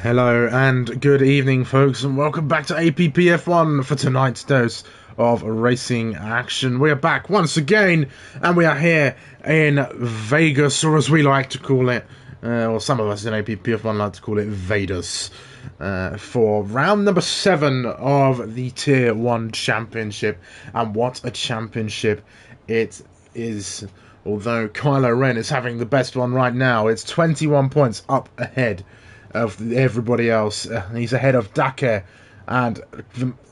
Hello and good evening, folks, and welcome back to APPF1 for tonight's dose of racing action. We are back once again, and we are here in Vegas, or as we like to call it, or some of us in APPF1 like to call it Vedas, for round number 7 of the Tier 1 Championship. And what a championship it is. Although Kylo Ren is having the best one right now, it's 21 points up ahead of everybody else. He's ahead of Dakar and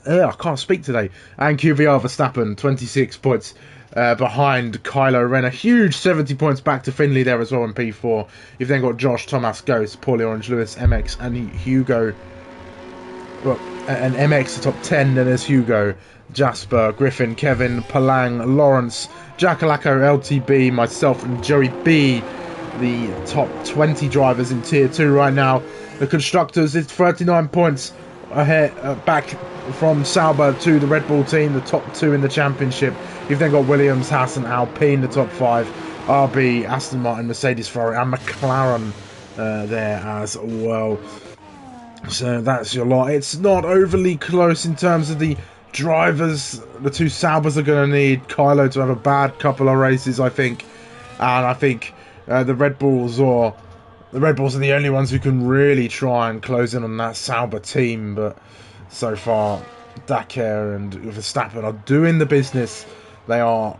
I can't speak today, and QVR Verstappen, 26 points behind Kylo Ren. A huge 70 points back to Finley there as well in P4. You've then got Josh, Thomas, Ghost, Paulie Orange, Lewis, MX and Hugo. Well, and MX the top 10, then there's Hugo, Jasper, Griffin, Kevin, Palang, Lawrence, Jackalacco, LTB, myself and Joey B. The top 20 drivers in Tier 2 right now. The Constructors is 39 points ahead, back from Sauber to the Red Bull team, the top 2 in the championship. You've then got Williams, Haas and Alpine, the top 5. RB, Aston Martin, Mercedes, Ferrari and McLaren there as well. So that's your lot. It's not overly close in terms of the drivers. The two Saubers are going to need Kylo to have a bad couple of races, I think. And I think the Red Bulls are the only ones who can really try and close in on that Sauber team. But so far, Dakar and Verstappen are doing the business. They are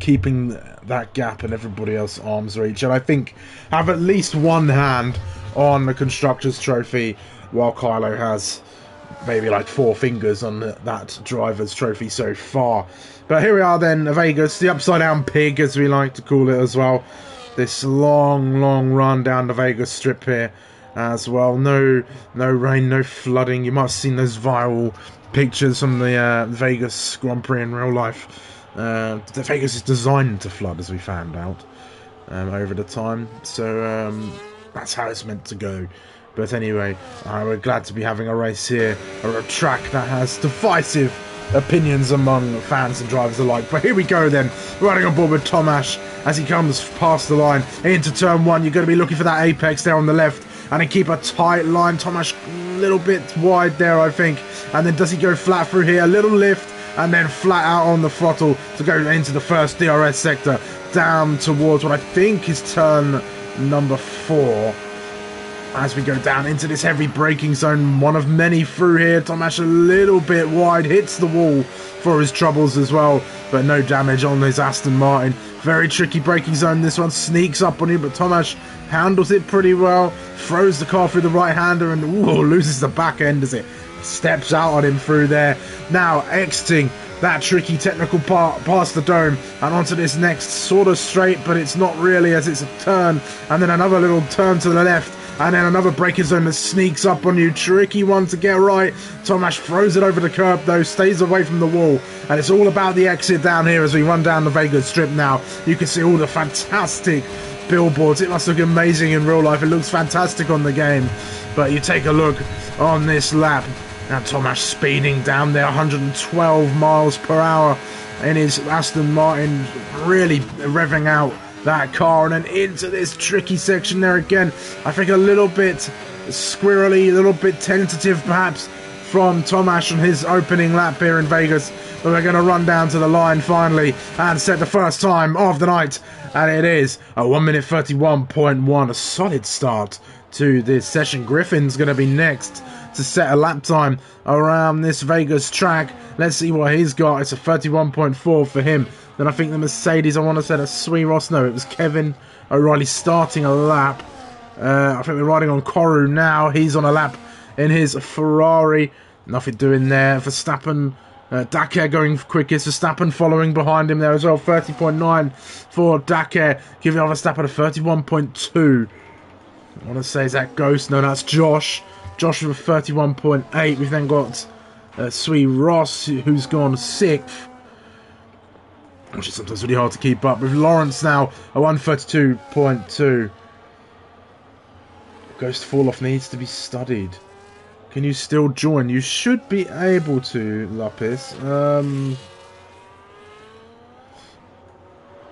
keeping that gap and everybody else arm's reach. And I think have at least one hand on the Constructors' Trophy, while Kylo has maybe like 4 fingers on that Driver's Trophy so far. But here we are then, Vegas, the upside down pig as we like to call it as well. This long run down the Vegas Strip here as well. No rain, no flooding. You might have seen those viral pictures from the Vegas Grand Prix in real life. The Vegas is designed to flood, as we found out over the time. So that's how it's meant to go. But anyway, we're glad to be having a race here, a track that has divisive opinions among fans and drivers alike. But here we go then, riding on board with Tomasz as he comes past the line into turn 1. You're going to be looking for that apex there on the left, and then keep a tight line. Tomasz a little bit wide there, I think, and then does he go flat through here? A little lift and then flat out on the throttle to go into the first DRS sector, down towards what I think is turn number 4. As we go down into this heavy braking zone, one of many through here. Tomasz a little bit wide, hits the wall for his troubles as well, but no damage on his Aston Martin. Very tricky braking zone. This one sneaks up on you, but Tomasz handles it pretty well. Throws the car through the right-hander and loses the back end as it steps out on him through there. Now exiting that tricky technical part past the dome and onto this next sort of straight, but it's not really, as it's a turn, and then another little turn to the left. And then another braking zone that sneaks up on you. Tricky one to get right. Tomasz throws it over the curb though, stays away from the wall. And it's all about the exit down here as we run down the Vegas Strip now. You can see all the fantastic billboards. It must look amazing in real life. It looks fantastic on the game. But you take a look on this lap. Now Tomasz speeding down there, 112 miles per hour in his Aston Martin. Really revving out that car, and then into this tricky section there again. I think a little bit squirrely, a little bit tentative perhaps from Tomasz on his opening lap here in Vegas, but we're going to run down to the line finally and set the first time of the night, and it is a 1 minute 31.1, a solid start to this session. Griffin's going to be next to set a lap time around this Vegas track. Let's see what he's got. It's a 31.4 for him. Then I think the Mercedes, I want to say that's Sweet Ross. No, it was Kevin O'Reilly starting a lap. I think we're riding on Koru now. He's on a lap in his Ferrari. Nothing doing there. Verstappen, Dakar going quickest. Verstappen following behind him there as well. 30.9 for Dakar. Giving Verstappen a 31.2. I want to say, is that Ghost? No, that's Josh. Josh with a 31.8. We've then got Sweet Ross, who's gone 6th. Which is sometimes really hard to keep up. With Lawrence now, a 132.2. Ghost fall-off needs to be studied. Can you still join? You should be able to, Lapis. I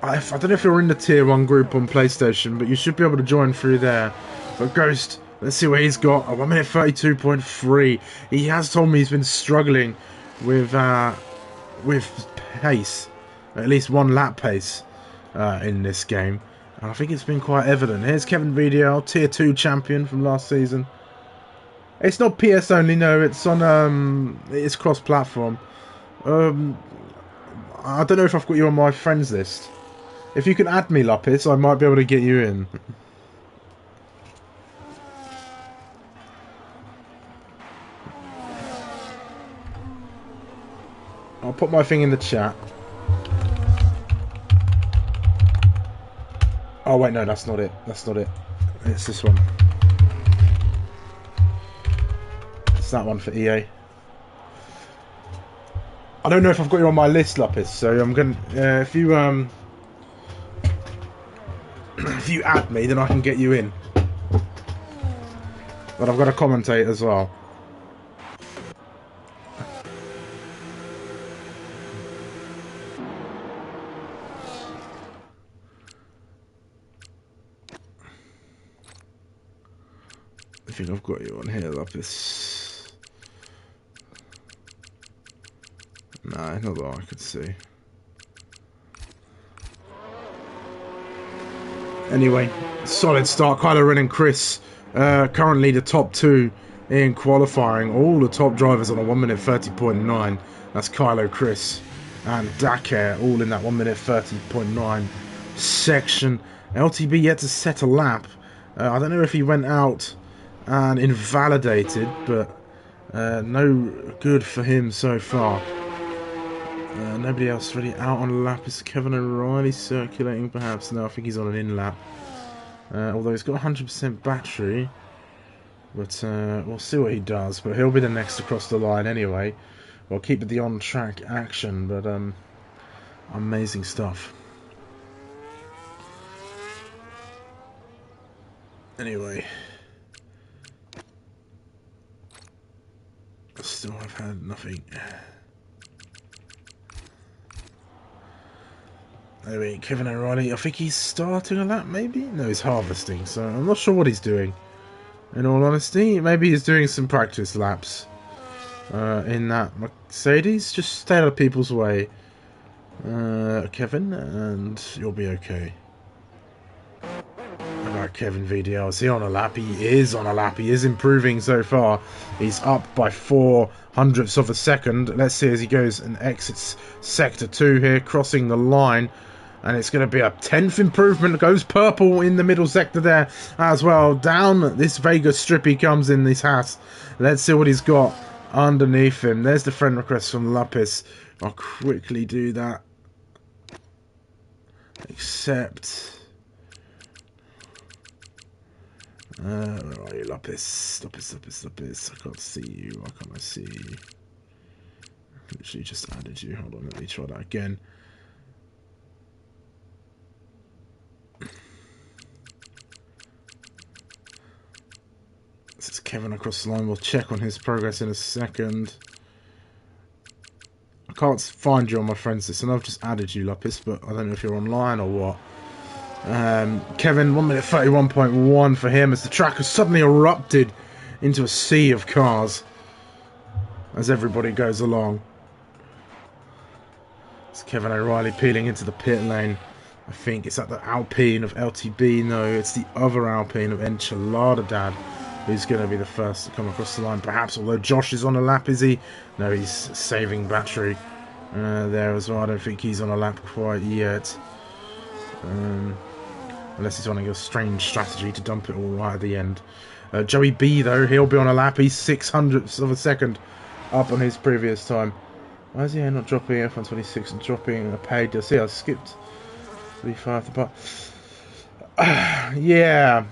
don't know if you're in the Tier 1 group on PlayStation, but you should be able to join through there. But Ghost Let's see what he's got. A 1 minute 32.3. He has told me he's been struggling with pace, at least one lap pace in this game. And I think it's been quite evident. Here's Kevin VDL, Tier 2 champion from last season. It's not PS only, no. It's on it's cross-platform. I don't know if I've got you on my friends list. If you can add me, Lapis, I might be able to get you in. I'll put my thing in the chat. Oh wait, no, that's not it. That's not it. It's this one. It's that one for EA. I don't know if I've got you on my list, Lapis. So I'm gonna if you add me, then I can get you in. But I've got to commentate as well. I think I've got you on here, Lapis. Nah, not that I could see. Anyway, solid start. Kylo Ren and Chris, currently the top two in qualifying. All the top drivers on a 1 minute 30.9. That's Kylo, Chris, and Dakar, all in that 1 minute 30.9 section. LTB yet to set a lap. I don't know if he went out and invalidated, but no good for him so far. Nobody else really out on a lap. Is Kevin O'Reilly circulating perhaps? No, I think he's on an in-lap. Although he's got 100% battery. But we'll see what he does. But he'll be the next across the line anyway. We'll keep the on-track action. But amazing stuff. Anyway. Still have had nothing. Anyway, Kevin O'Reilly, I think he's starting a lap, maybe? No, he's harvesting, so I'm not sure what he's doing. In all honesty, maybe he's doing some practice laps in that Mercedes. Just stay out of people's way, Kevin, and you'll be okay. Alright, Kevin VDL, is he on a lap? He is on a lap. He is improving so far. He's up by 0.04 of a second. Let's see as he goes and exits Sector 2 here, crossing the line. And it's going to be a 10th improvement. Goes purple in the middle sector there as well. Down this Vegas strip he comes in this hat. Let's see what he's got underneath him. There's the friend request from Lapis. I'll quickly do that. Accept. Where are you, Lapis? Lapis. I can't see you. Why can't I see you? I literally just added you. Hold on, let me try that again. This is Kevin across the line. We'll check on his progress in a second. I can't find you on my friends list, and I've just added you, Lapis, but I don't know if you're online or what. Kevin, 1 minute 31.1 for him as the track has suddenly erupted into a sea of cars as everybody goes along. It's Kevin O'Reilly peeling into the pit lane. I think it's at the Alpine of LTB. No, it's the other Alpine of Enchilada Dad who's going to be the first to come across the line. Perhaps, although Josh is on a lap, is he? No, he's saving battery there as well. I don't think he's on a lap quite yet. Unless he's running a strange strategy to dump it all right at the end. Joey B, though, he'll be on a lap. He's 0.06 of a second up on his previous time. Why is he not dropping F1 26 and dropping a paid? You'll see, I skipped 35 the part. Yeah.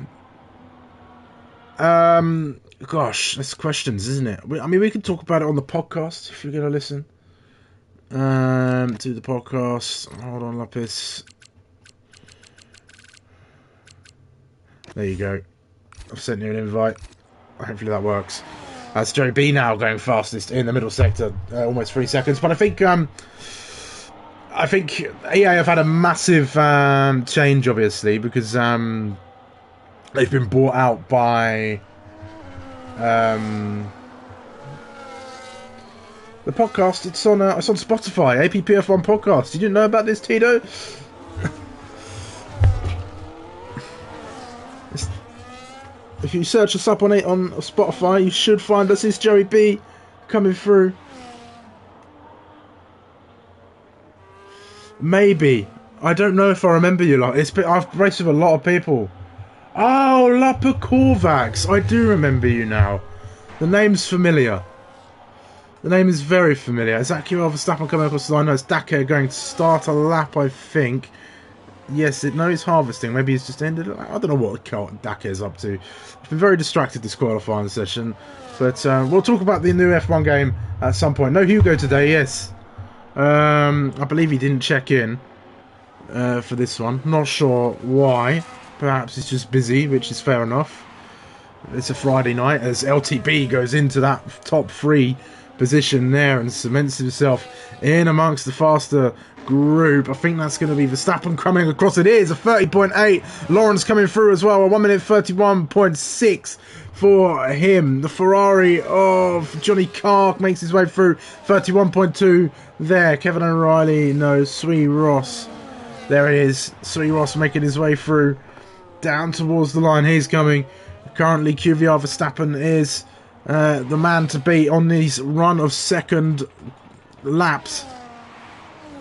Gosh, that's questions, isn't it? I mean, we can talk about it on the podcast if you're going to listen. To the podcast. Hold on, Lapis. There you go. I've sent you an invite. Hopefully that works. That's Joe B now going fastest in the middle sector, almost 3 seconds. But I think EA have had a massive change, obviously, because they've been bought out by The podcast, it's on Spotify, APPF1 podcast. You didn't know about this, Tito? If you search us up on Spotify, you should find us. It's Joey B coming through. Maybe. I don't know if I remember you lot. I've raced with a lot of people. Oh, Lapa Korvax. I do remember you now. The name's familiar. The name is very familiar. Is that Kirill Verstappen coming across the line? No, it's Dakar going to start a lap, I think. Yes, no, he's harvesting. Maybe he's just ended. I don't know what Dakar is up to. I've been very distracted this qualifying session. But we'll talk about the new F1 game at some point. No Hugo today, yes. I believe he didn't check in for this one. Not sure why. Perhaps he's just busy, which is fair enough. It's a Friday night as LTB goes into that top 3 position there and cements himself in amongst the faster group. I think that's going to be Verstappen coming across. It is a 30.8. Lawrence coming through as well. A 1 minute 31.6 for him. The Ferrari of Johnny Cark makes his way through. 31.2 there. Kevin O'Reilly, no, Sui Ross. There it is. Sui Ross making his way through. Down towards the line. He's coming. Currently, QVR Verstappen is the man to beat on these run of second laps.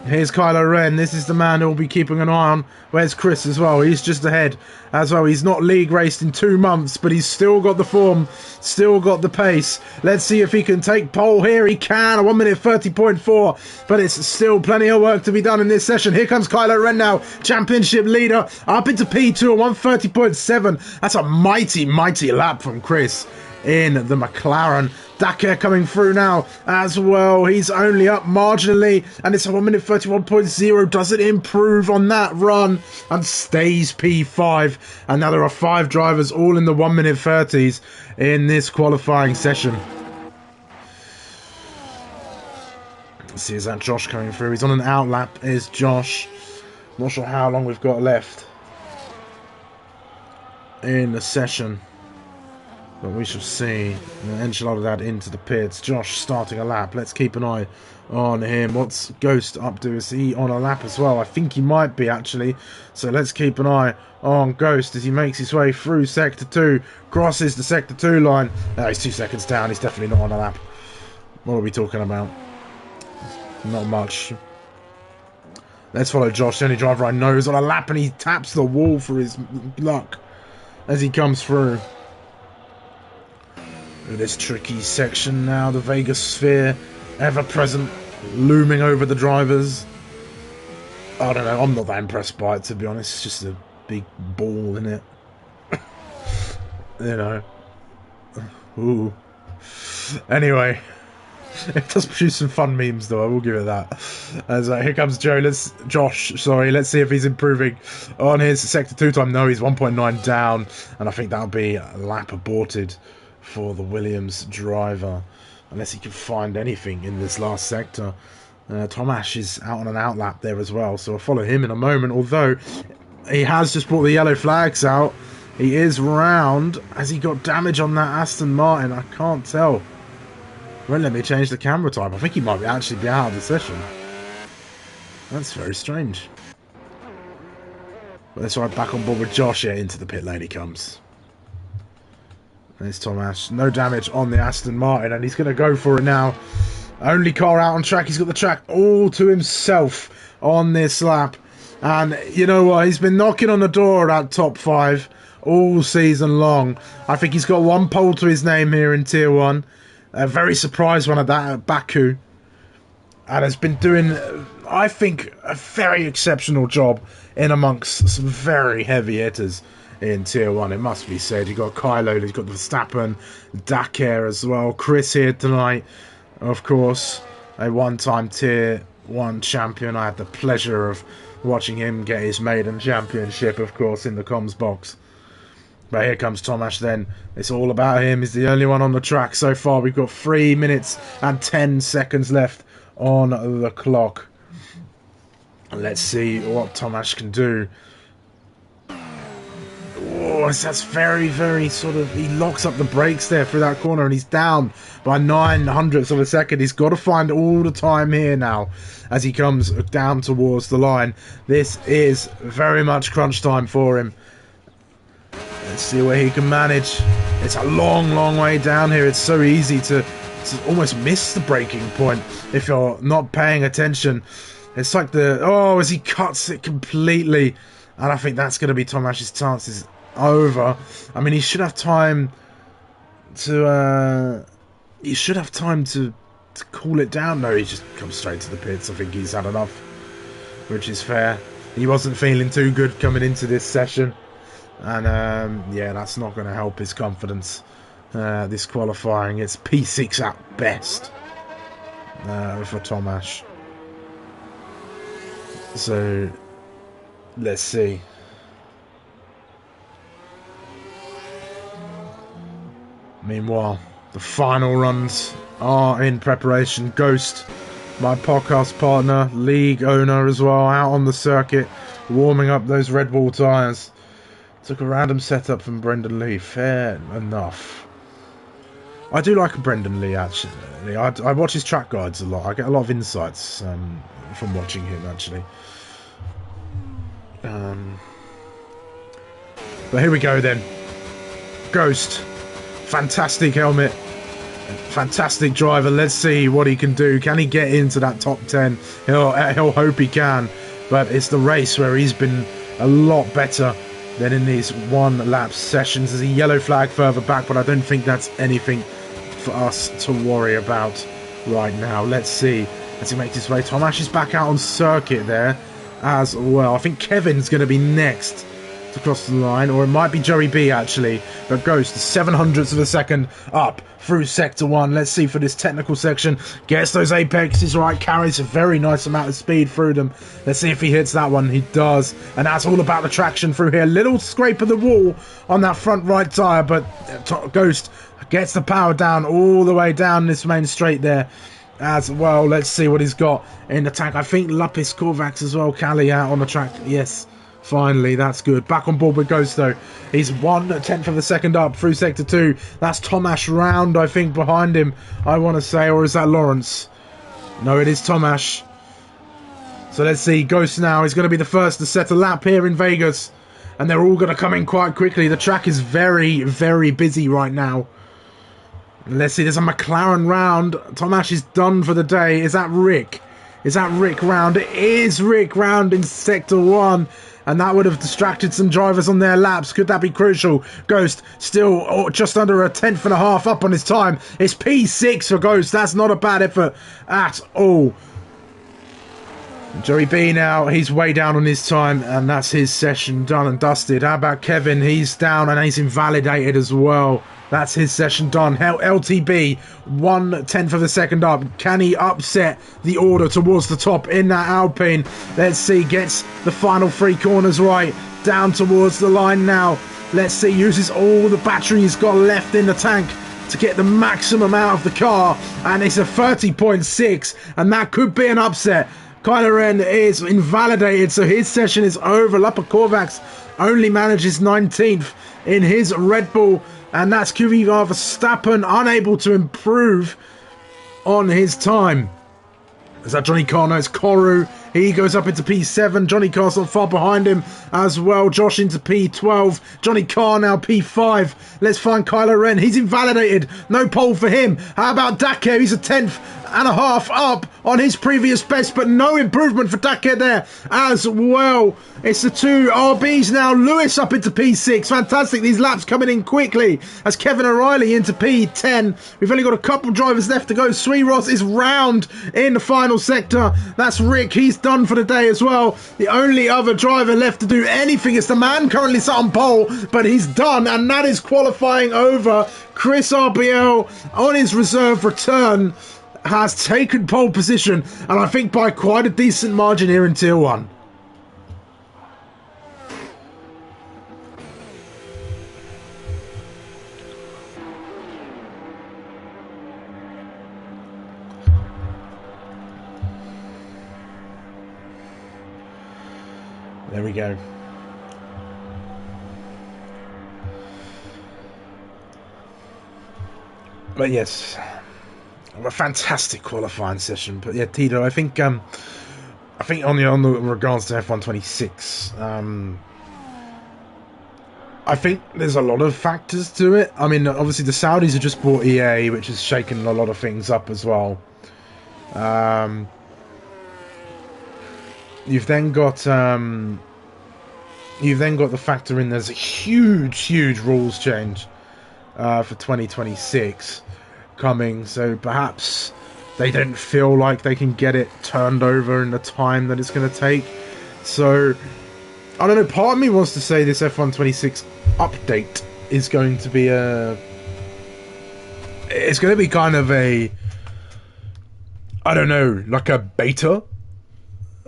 Here's Kylo Ren. This is the man who will be keeping an eye on. Where's Chris as well? He's just ahead as well. He's not league raced in 2 months, but he's still got the form, still got the pace. Let's see if he can take pole here. He can. A 1 minute 30.4, but it's still plenty of work to be done in this session. Here comes Kylo Ren now, championship leader, up into P2, a 130.7. That's a mighty, mighty lap from Chris in the McLaren. Dakar coming through now as well. He's only up marginally, and it's a 1 minute 31.0. Does it improve on that run and stays P5? And now there are 5 drivers all in the 1 minute 30s in this qualifying session. Let's see, is that Josh coming through? He's on an out lap. Is Josh? Not sure how long we've got left in the session, but we shall see. Enchilada that into the pits. Josh starting a lap. Let's keep an eye on him. What's Ghost up to? Is he on a lap as well? I think he might be, actually. So let's keep an eye on Ghost as he makes his way through Sector 2. Crosses the Sector 2 line. He's 2 seconds down. He's definitely not on a lap. What are we talking about? Not much. Let's follow Josh, the only driver I know is on a lap, and he taps the wall for his luck as he comes through. This tricky section now, the Vegas sphere, ever present, looming over the drivers. I don't know, I'm not that impressed by it, to be honest. It's just a big ball, isn't it? You know. Ooh. Anyway, it does produce some fun memes, though, I will give it that. As here comes Josh, let's see if he's improving on his Sector 2 time. No, he's 1.9 down, and I think that'll be a lap aborted for the Williams driver, unless he can find anything in this last sector. Tomasz is out on an out lap there as well, so I'll follow him in a moment, although he has just brought the yellow flags out. He is round. Has he got damage on that Aston Martin? I can't tell. Won't let me change the camera type. I think he might actually be out of the session. That's very strange. But let's ride back on board with Josh here. Into the pit lane he comes. There's Tomasz. No damage on the Aston Martin, and he's going to go for it now. Only car out on track. He's got the track all to himself on this lap. And you know what? He's been knocking on the door at top 5 all season long. I think he's got 1 pole to his name here in Tier 1. A very surprised one at that at Baku. And has been doing, I think, a very exceptional job in amongst some very heavy hitters in Tier 1, it must be said. You've got Kylo, you've got Verstappen, Dakar as well. Chris here tonight, of course, a one-time Tier 1 champion. I had the pleasure of watching him get his maiden championship, of course, in the comms box. But here comes Tomasz then. It's all about him. He's the only one on the track so far. We've got 3 minutes and 10 seconds left on the clock. Let's see what Tomasz can do. Oh, that's very, very sort of... He locks up the brakes there through that corner, and he's down by 900ths of a second. He's got to find all the time here now as he comes down towards the line. This is very much crunch time for him. Let's see where he can manage. It's a long, long way down here. It's so easy to almost miss the braking point if you're not paying attention. It's like the... Oh, as he cuts it completely. And I think that's going to be Tomasz's chances over. I mean, he should have time to... he should have time to cool it down. No, he just comes straight to the pits. I think he's had enough, which is fair. He wasn't feeling too good coming into this session. And, yeah, that's not going to help his confidence. This qualifying, it's P6 at best for Tomasz. So, let's see. Meanwhile, the final runs are in preparation. Ghost, my podcast partner, league owner as well, out on the circuit, warming up those Red Bull tyres. Took a random setup from Brendan Lee. Fair enough. I do like Brendan Lee, actually. I watch his track guides a lot. I get a lot of insights from watching him, actually. But here we go, then. Ghost. Fantastic helmet. Fantastic driver. Let's see what he can do. Can he get into that top 10? He'll hope he can. But it's the race where he's been a lot better than in these one-lap sessions. There's a yellow flag further back, but I don't think that's anything for us to worry about right now. Let's see as he makes his way. Tomasz is back out on circuit there as well. I think Kevin's going to be next to cross the line, or it might be Joey B, actually. But Ghost, 700ths of a second up through Sector 1. Let's see for this technical section. Gets those apexes right, carries a very nice amount of speed through them. Let's see if he hits that one. He does. And that's all about the traction through here. Little scrape of the wall on that front right tyre, but Ghost gets the power down all the way down this main straight there as well. Let's see what he's got in the tank. I think Lapis Korvax as well. Cali out on the track. Yes. Finally, that's good. Back on board with Ghost, though. He's 1/10 of a second up through Sector 2. That's Tomasz Round, I think, behind him, I want to say. Or is that Lawrence? No, it is Tomasz. So let's see. Ghost now is going to be the first to set a lap here in Vegas. And they're all going to come in quite quickly. The track is very, very busy right now. Let's see. There's a McLaren Round. Tomasz is done for the day. Is that Rick? Is that Rick Round? It is Rick Round in Sector 1. And that would have distracted some drivers on their laps. Could that be crucial? Ghost still just under a 10th and a half up on his time. It's P6 for Ghost. That's not a bad effort at all. Joey B now, he's way down on his time, and that's his session done and dusted. How about Kevin? He's down and he's invalidated as well. That's his session done. LTB, 1/10 of a second up. Can he upset the order towards the top in that Alpine? Let's see. Gets the final three corners right. Down towards the line now. Let's see. Uses all the battery he's got left in the tank to get the maximum out of the car. And it's a 30.6. And that could be an upset. Kylo Ren is invalidated, so his session is over. Lapa Korvax only manages 19th in his Red Bull. And that's Kvyat Verstappen, unable to improve on his time. Is that Johnny Carr? No, it's Koru. He goes up into P7. Johnny Carr's not far behind him as well. Josh into P12. Johnny Carr now P5. Let's find Kylo Ren. He's invalidated. No pole for him. How about Dakar? He's a 10th and a half up on his previous best, but no improvement for Dakar there as well. It's the two RBs now. Lewis up into P6. Fantastic. These laps coming in quickly as Kevin O'Reilly into P10. We've only got a couple drivers left to go. Sui Ross is round in the final sector. That's Rick. He's done for the day as well. The only other driver left to do anything is the man currently sat on pole, but he's done, and that is qualifying over. Chris RBL on his reserve return has taken pole position, and I think by quite a decent margin here in Tier 1. There we go. But yes, a fantastic qualifying session. But yeah, Tito, I think on the regards to F126, I think there's a lot of factors to it. I mean, obviously the Saudis have just bought EA, which has shaken a lot of things up as well. You've then got the factor in there's a huge rules change for 2026 coming, so perhaps they don't feel like they can get it turned over in the time that it's going to take. So I don't know, part of me wants to say this F126 update is going to be it's going to be kind of a, I don't know, like a beta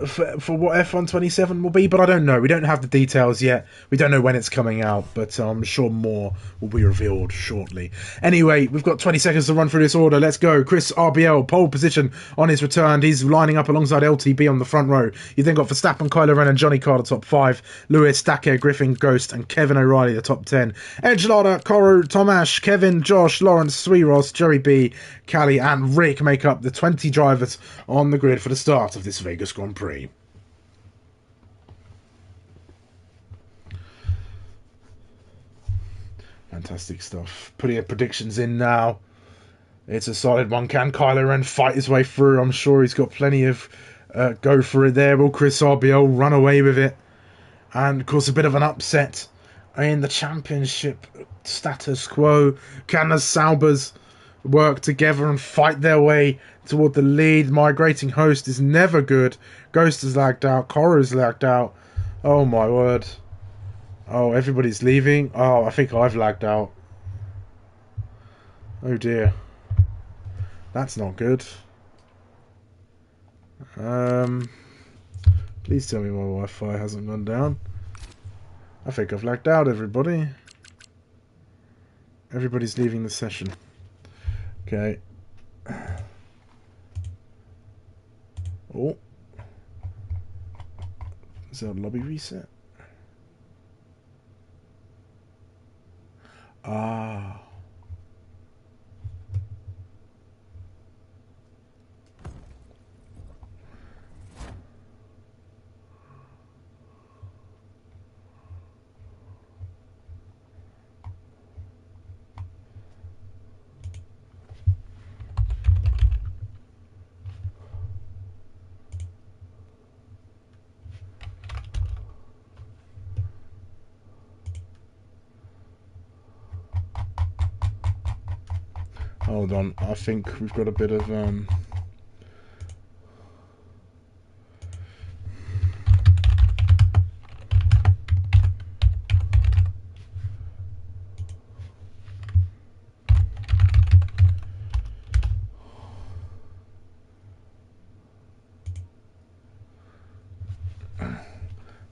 for what F127 will be, but I don't know. We don't have the details yet. We don't know when it's coming out, but I'm sure more will be revealed shortly. Anyway, we've got 20 seconds to run through this order. Let's go. Chris RBL, pole position on his return. He's lining up alongside LTB on the front row. You then got Verstappen, Kylo Ren and Johnny Carter top 5. Lewis, Dacker, Griffin, Ghost and Kevin O'Reilly the top 10. Edgelada, Koru, Tomash, Kevin, Josh, Lawrence, Sweeros, Jerry B, Callie and Rick make up the 20 drivers on the grid for the start of this Vegas Grand Prix. Fantastic stuff. Putting your predictions in now. It's a solid one. Can Kylo Ren fight his way through? I'm sure he's got plenty of go for it there. Will Chris RBL run away with it? And of course a bit of an upset in the championship status quo. Can the Saubers work together and fight their way toward the lead? Migrating host is never good. Ghost is lagged out. Koru's lagged out. Oh my word. Oh, everybody's leaving. Oh, I think I've lagged out. Oh dear. That's not good. Please tell me my Wi-Fi hasn't gone down. I think I've lagged out, everybody. Everybody's leaving the session. Okay. Oh. Is there a lobby reset? Ah. Hold on, I think we've got a bit of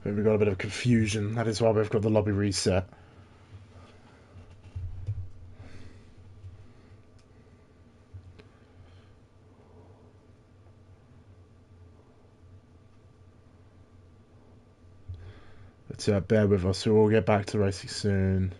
we've got a bit of confusion. That is why we've got the lobby reset. But bear with us, we'll get back to racing soon.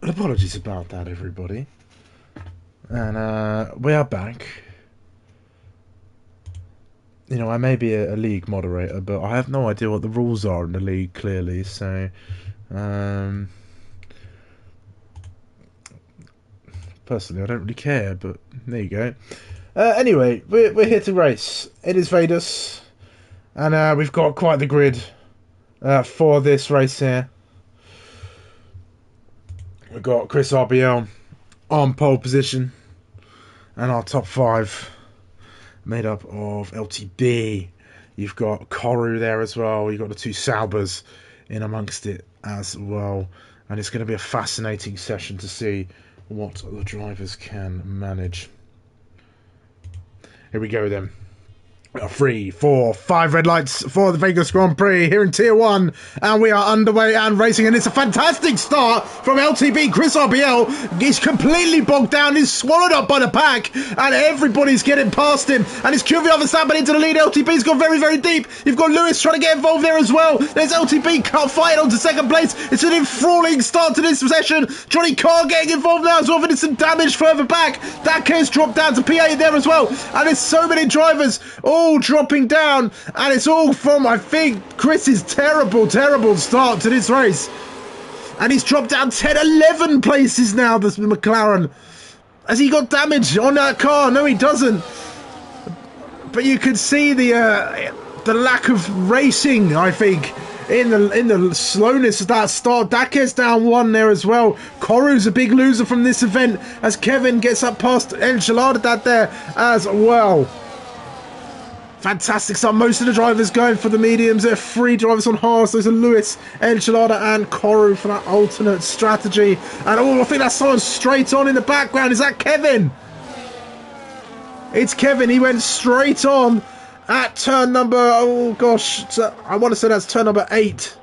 Apologies about that, everybody. And we are back. You know, I may be a league moderator, but I have no idea what the rules are in the league, clearly, so... personally, I don't really care, but there you go. Anyway, we're here to race. It is Vedas, and we've got quite the grid for this race here. We've got Chris RBL on pole position, and our top 5 made up of LTB. You've got Koru there as well. You've got the 2 Saubers in amongst it as well, and it's going to be a fascinating session to see what the drivers can manage. Here we go then. 3, 4, 5 red lights for the Vegas Grand Prix here in Tier 1, and we are underway and racing, and it's a fantastic start from LTB. Chris RBL is completely bogged down, he's swallowed up by the pack, and everybody's getting past him, and it's QVR Verstappen into the lead. LTB's gone very, very deep. You've got Lewis trying to get involved there as well. There's LTB fighting on to second place. It's an enthralling start to this session. Johnny Carr getting involved now as well, but it's some damage further back. That case dropped down to P8 there as well, and there's so many drivers all dropping down, and it's all from, I think, Chris's terrible start to this race, and he's dropped down 10-11 places now. This McLaren, has he got damage on that car? No, he doesn't, but you could see the lack of racing, I think, in the slowness of that start. Dake's down 1 there as well. Koru's a big loser from this event as Kevin gets up past Enchilada there as well. Fantastic start. Most of the drivers going for the mediums. There are 3 drivers on hards. Those are Lewis, Enchilada and Koru for that alternate strategy. And I think that's someone straight on in the background. Is that Kevin? It's Kevin. He went straight on at turn number... oh gosh. I want to say that's turn number 8.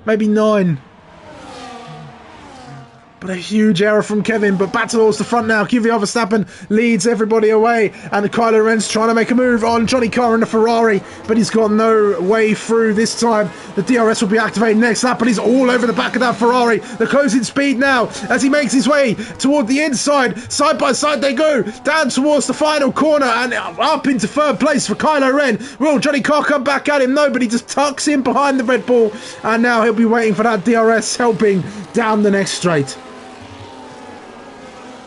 Maybe 9. But a huge error from Kevin, but back towards the front now. QVR Verstappen leads everybody away, and Kylo Ren's trying to make a move on Johnny Carr in the Ferrari, but he's got no way through this time. The DRS will be activated next lap, but he's all over the back of that Ferrari. The closing speed now as he makes his way toward the inside. Side by side they go, down towards the final corner, and up into 3rd place for Kylo Ren. Will Johnny Carr come back at him? No, but he just tucks in behind the Red Bull, and now he'll be waiting for that DRS helping down the next straight.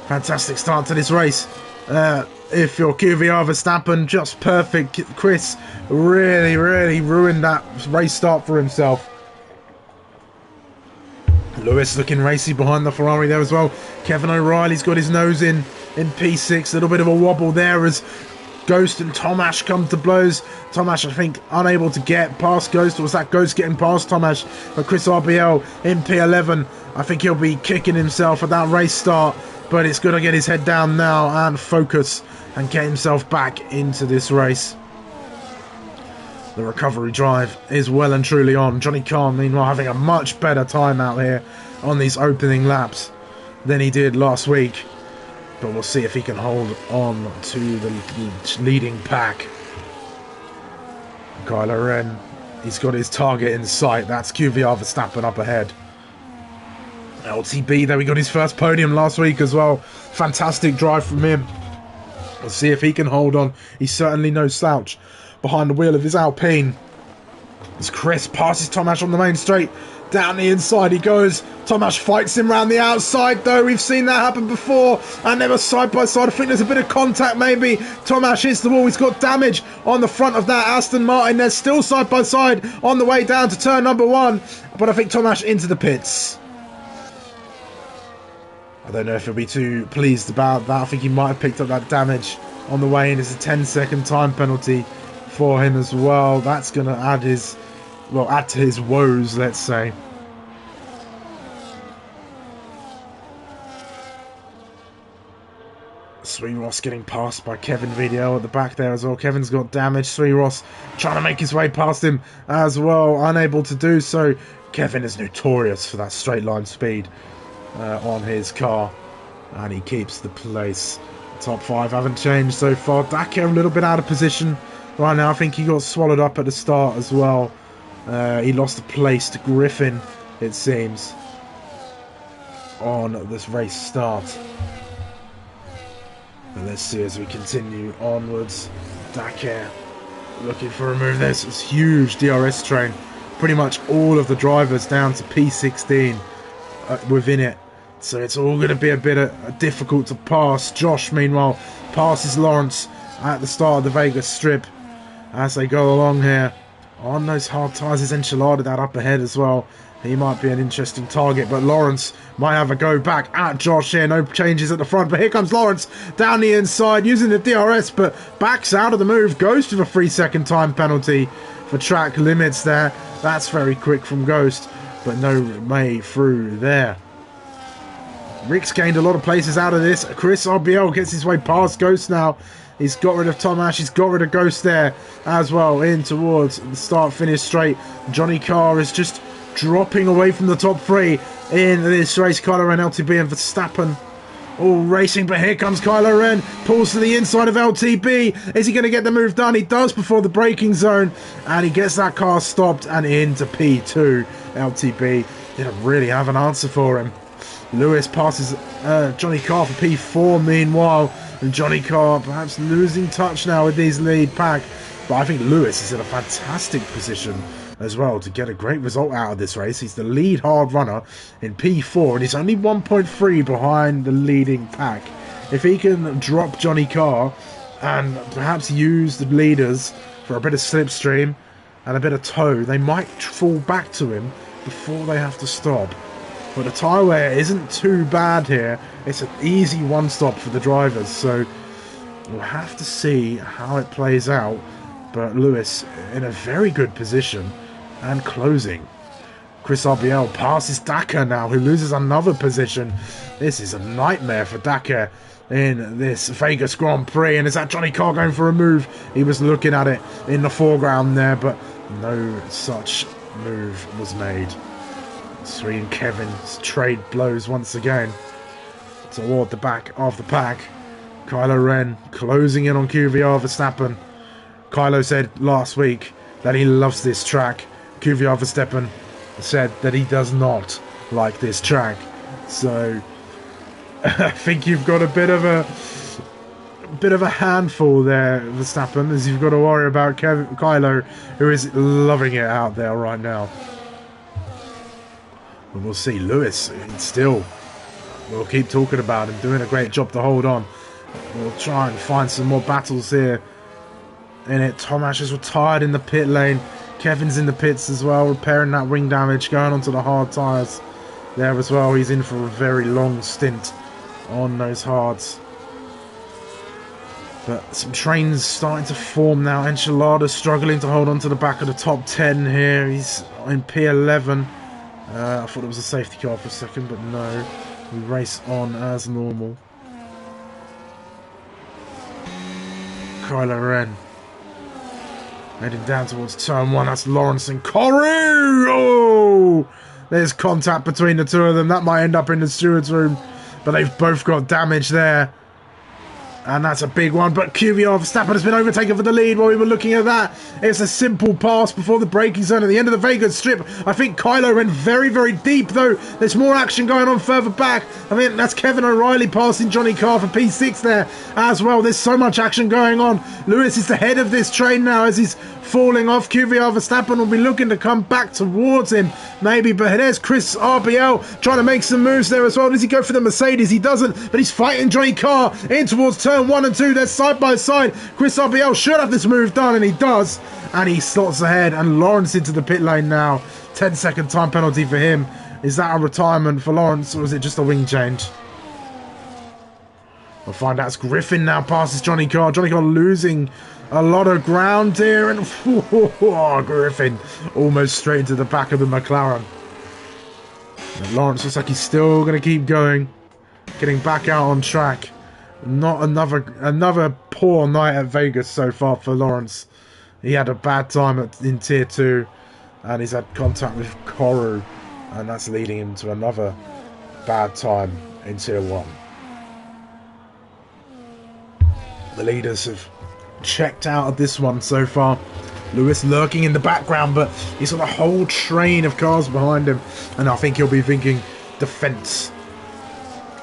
Fantastic start to this race. If you're QVR Verstappen, just perfect. Chris really ruined that race start for himself. Lewis looking racy behind the Ferrari there as well. Kevin O'Reilly's got his nose in P6. A little bit of a wobble there as Ghost and Tomash come to blows. Tomash, I think, unable to get past Ghost. Or was that Ghost getting past Tomash? But Chris RBL in P11. I think he'll be kicking himself at that race start. But it's going to get his head down now and focus and get himself back into this race. The recovery drive is well and truly on. Johnny Carr, meanwhile, having a much better time out here on these opening laps than he did last week. But we'll see if he can hold on to the leading pack. Kylo Ren, he's got his target in sight. That's QVR Verstappen up ahead. LTB, there we got his first podium last week as well. Fantastic drive from him. We'll see if he can hold on. He's certainly no slouch behind the wheel of his Alpine. As Chris passes Tomash on the main straight. Down the inside he goes. Tomash fights him round the outside though. We've seen that happen before. And they were side by side. I think there's a bit of contact maybe. Tomash hits the wall. He's got damage on the front of that Aston Martin. They're still side by side on the way down to turn number 1. But I think Tomash into the pits. I don't know if he'll be too pleased about that. I think he might have picked up that damage on the way in. It's a 10-second time penalty for him as well. That's going to add to his woes, let's say. Sweet Ross getting passed by Kevin VDL at the back there as well. Kevin's got damage. Sweet Ross trying to make his way past him as well. Unable to do so. Kevin is notorious for that straight line speed on his car, and he keeps the place. Top 5 haven't changed so far. Dake a little bit out of position right now. I think he got swallowed up at the start as well. He lost the place to Griffin, it seems. on this race start. But let's see as we continue onwards. Dakar looking for a move. There's this huge DRS train. Pretty much all of the drivers down to P16 within it. So it's all going to be a bit difficult to pass. Josh, meanwhile, passes Lawrence at the start of the Vegas strip as they go along here. On those hard tyres is Enchilada that up ahead as well. He might be an interesting target, but Lawrence might have a go back at Josh here. No changes at the front, but here comes Lawrence down the inside using the DRS, but backs out of the move. Goes to the 3-second time penalty for track limits there. That's very quick from Ghost, but no May through there. Rick's gained a lot of places out of this. Chris RBL gets his way past Ghost now. He's got rid of Tom Ash. He's got rid of Ghost there as well. In towards the start-finish straight. Johnny Carr is just dropping away from the top three in this race. Kylo Ren, LTB and Verstappen all racing, but here comes Kylo Ren. Pulls to the inside of LTB. Is he going to get the move done? He does before the braking zone, and he gets that car stopped and into P2. LTB didn't really have an answer for him. Lewis passes Johnny Carr for P4 meanwhile, and Johnny Carr perhaps losing touch now with his lead pack, but I think Lewis is in a fantastic position as well to get a great result out of this race. He's the lead hard runner in P4 and he's only 1.3 behind the leading pack. If he can drop Johnny Carr and perhaps use the leaders for a bit of slipstream and a bit of tow, they might fall back to him before they have to stop. But the tyre wear isn't too bad here. It's an easy one stop for the drivers, so we'll have to see how it plays out. But Lewis in a very good position and closing. Chris RBL passes Dakar now, who loses another position. This is a nightmare for Dakar in this Vegas Grand Prix. And is that Johnny Carr going for a move? He was looking at it in the foreground there, but no such move was made. Sri and Kevin's trade blows once again toward the back of the pack. Kylo Ren closing in on QVR Verstappen. Kylo said last week that he loves this track. QVR Verstappen said that he does not like this track. So I think you've got a bit of a handful there, Verstappen, as you've got to worry about Kylo, who is loving it out there right now. And we'll see. Lewis still, we'll keep talking about him, doing a great job to hold on. We'll try and find some more battles here in it. Tom Ash is retired in the pit lane. Kevin's in the pits as well, repairing that wing damage, going onto the hard tyres there as well. He's in for a very long stint on those hards. But some trains starting to form now. Enchilada struggling to hold on to the back of the top 10 here. He's in P11. I thought it was a safety car for a second, but no. We race on as normal. Kylo Ren heading down towards turn 1. That's Lawrence and Corey. Oh! There's contact between the two of them. That might end up in the steward's room, but they've both got damage there. And that's a big one, but QVR Verstappen has been overtaken for the lead while we were looking at that. It's a simple pass before the braking zone at the end of the Vegas strip. I think Kylo went very, very deep, though. There's more action going on further back. I mean, that's Kevin O'Reilly passing Johnny Carr for P6 there as well. There's so much action going on. Lewis is the head of this train now as he's falling off. QVR Verstappen will be looking to come back towards him, maybe, but there's Chris RBL trying to make some moves there as well. Does he go for the Mercedes? He doesn't, but he's fighting Johnny Carr in towards turn 1 and 2. They're side by side. Chris RBL should have this move done, and he does, and he slots ahead, and Lawrence into the pit lane now. 10-second time penalty for him. Is that a retirement for Lawrence, or is it just a wing change? We'll find out. It's Griffin now passes Johnny Carr. Johnny Carr losing a lot of ground here, and Griffin almost straight into the back of the McLaren. And Lawrence looks like he's still going to keep going, getting back out on track. Not another poor night at Vegas so far for Lawrence. He had a bad time in Tier 2, and he's had contact with Koru, and that's leading him to another bad time in Tier 1. The leaders have checked out of this one so far. Lewis lurking in the background, but he's got a whole train of cars behind him, and I think he'll be thinking defence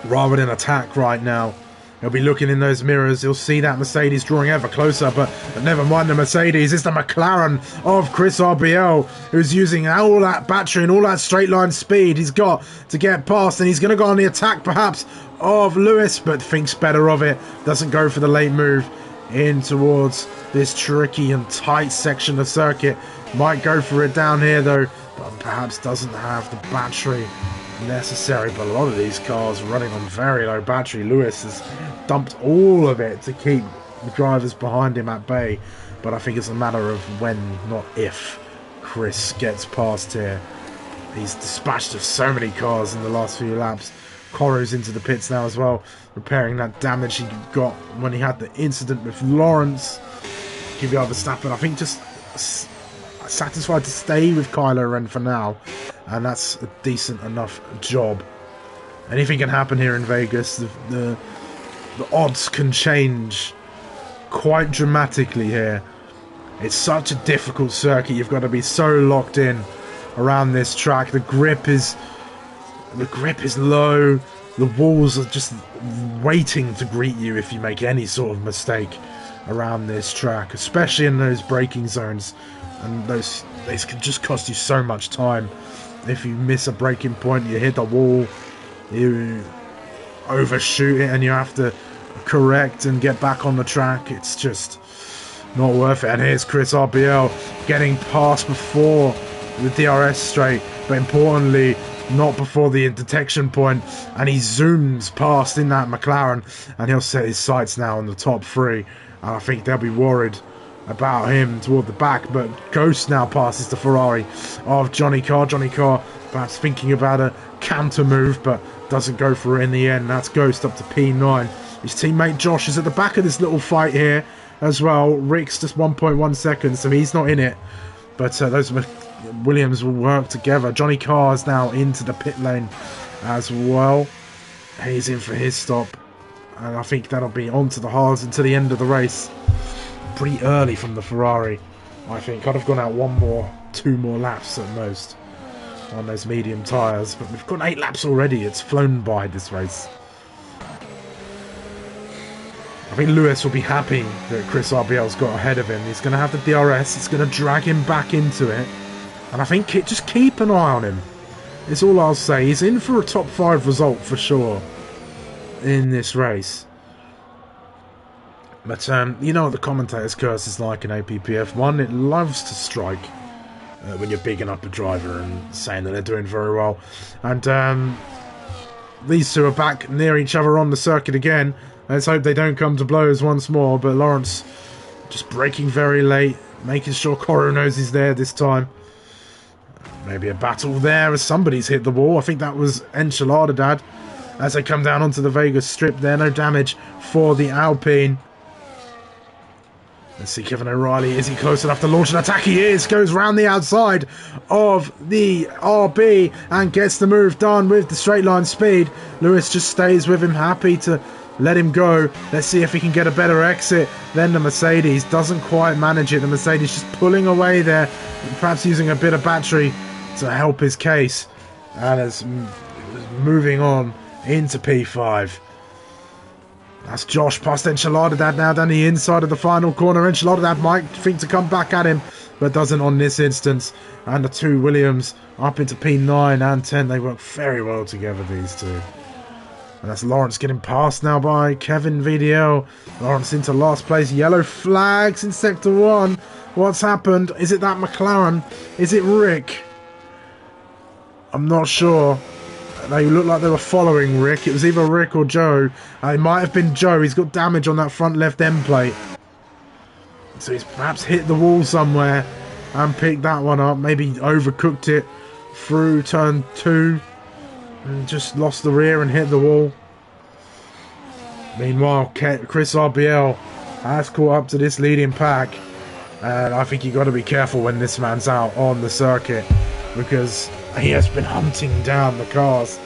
rather than attack right now. He'll be looking in those mirrors. He'll see that Mercedes drawing ever closer, but never mind the Mercedes. It's the McLaren of Chris RBL, who's using all that battery and all that straight line speed he's got to get past, and he's going to go on the attack perhaps of Lewis, but thinks better of it. Doesn't go for the late move in towards this tricky and tight section of circuit. Might go for it down here though, but perhaps doesn't have the battery necessary. But a lot of these cars are running on very low battery. Lewis has dumped all of it to keep the drivers behind him at bay, but I think it's a matter of when, not if, Chris gets past here. He's dispatched of so many cars in the last few laps. Coro's into the pits now as well, repairing that damage he got when he had the incident with Lawrence. Kvyat Verstappen, I think, just satisfied to stay with Kylo Ren for now, and that's a decent enough job. Anything can happen here in Vegas. The odds can change quite dramatically here. It's such a difficult circuit. You've got to be so locked in around this track. The grip is low. The walls are just waiting to greet you if you make any sort of mistake around this track, especially in those braking zones. And those can just cost you so much time. If you miss a braking point, you hit the wall, you overshoot it, and you have to correct and get back on the track. It's just not worth it. And here's Chris RBL getting past before the DRS straight, but importantly, not before the detection point, and he zooms past in that McLaren, and he'll set his sights now on the top three, and I think they'll be worried about him toward the back. But Ghost now passes the Ferrari of Johnny Carr. Johnny Carr perhaps thinking about a counter move, but doesn't go for it in the end. That's Ghost up to P9. His teammate Josh is at the back of this little fight here as well. Rick's just 1.1 seconds, so he's not in it, but those Williams will work together. Johnny Carr is now into the pit lane as well. He's in for his stop, and I think that'll be on to the hards until the end of the race. Pretty early from the Ferrari, I think. I'd have gone out two more laps at most on those medium tyres, but we've got 8 laps already. It's flown by, this race. I think Lewis will be happy that Chris RBL's got ahead of him. He's going to have the DRS. It's going to drag him back into it. And I think just keep an eye on him. It's all I'll say. He's in for a top 5 result for sure in this race. But you know what the commentator's curse is like in APPF1. It loves to strike when you're bigging up a driver and saying that they're doing very well. And these two are back near each other on the circuit again. Let's hope they don't come to blows once more. But Lawrence just braking very late, making sure Coro knows he's there this time. Maybe a battle there as somebody's hit the wall. I think that was Enchilada Dad as they come down onto the Vegas Strip there. No damage for the Alpine. Let's see, Kevin O'Reilly, is he close enough to launch an attack? He is, goes round the outside of the RB and gets the move done with the straight line speed. Lewis just stays with him, happy to let him go. Let's see if he can get a better exit than the Mercedes. Doesn't quite manage it. The Mercedes just pulling away there, perhaps using a bit of battery to help his case. And is moving on into P5. That's Josh past Enchilada Dad now down the inside of the final corner. Enchilada Dad might think to come back at him, but doesn't on this instance. And the two Williams up into P9 and 10. They work very well together, these two. And that's Lawrence getting passed now by Kevin VDL. Lawrence into last place. Yellow flags in Sector 1. What's happened? Is it that McLaren? Is it Rick? I'm not sure. They looked like they were following Rick. It was either Rick or Joe. It might have been Joe. He's got damage on that front left end plate. So he's perhaps hit the wall somewhere and picked that one up. Maybe overcooked it through turn 2 and just lost the rear and hit the wall. Meanwhile, Chris RBL has caught up to this leading pack. And I think you've got to be careful when this man's out on the circuit, because he has been hunting down the cars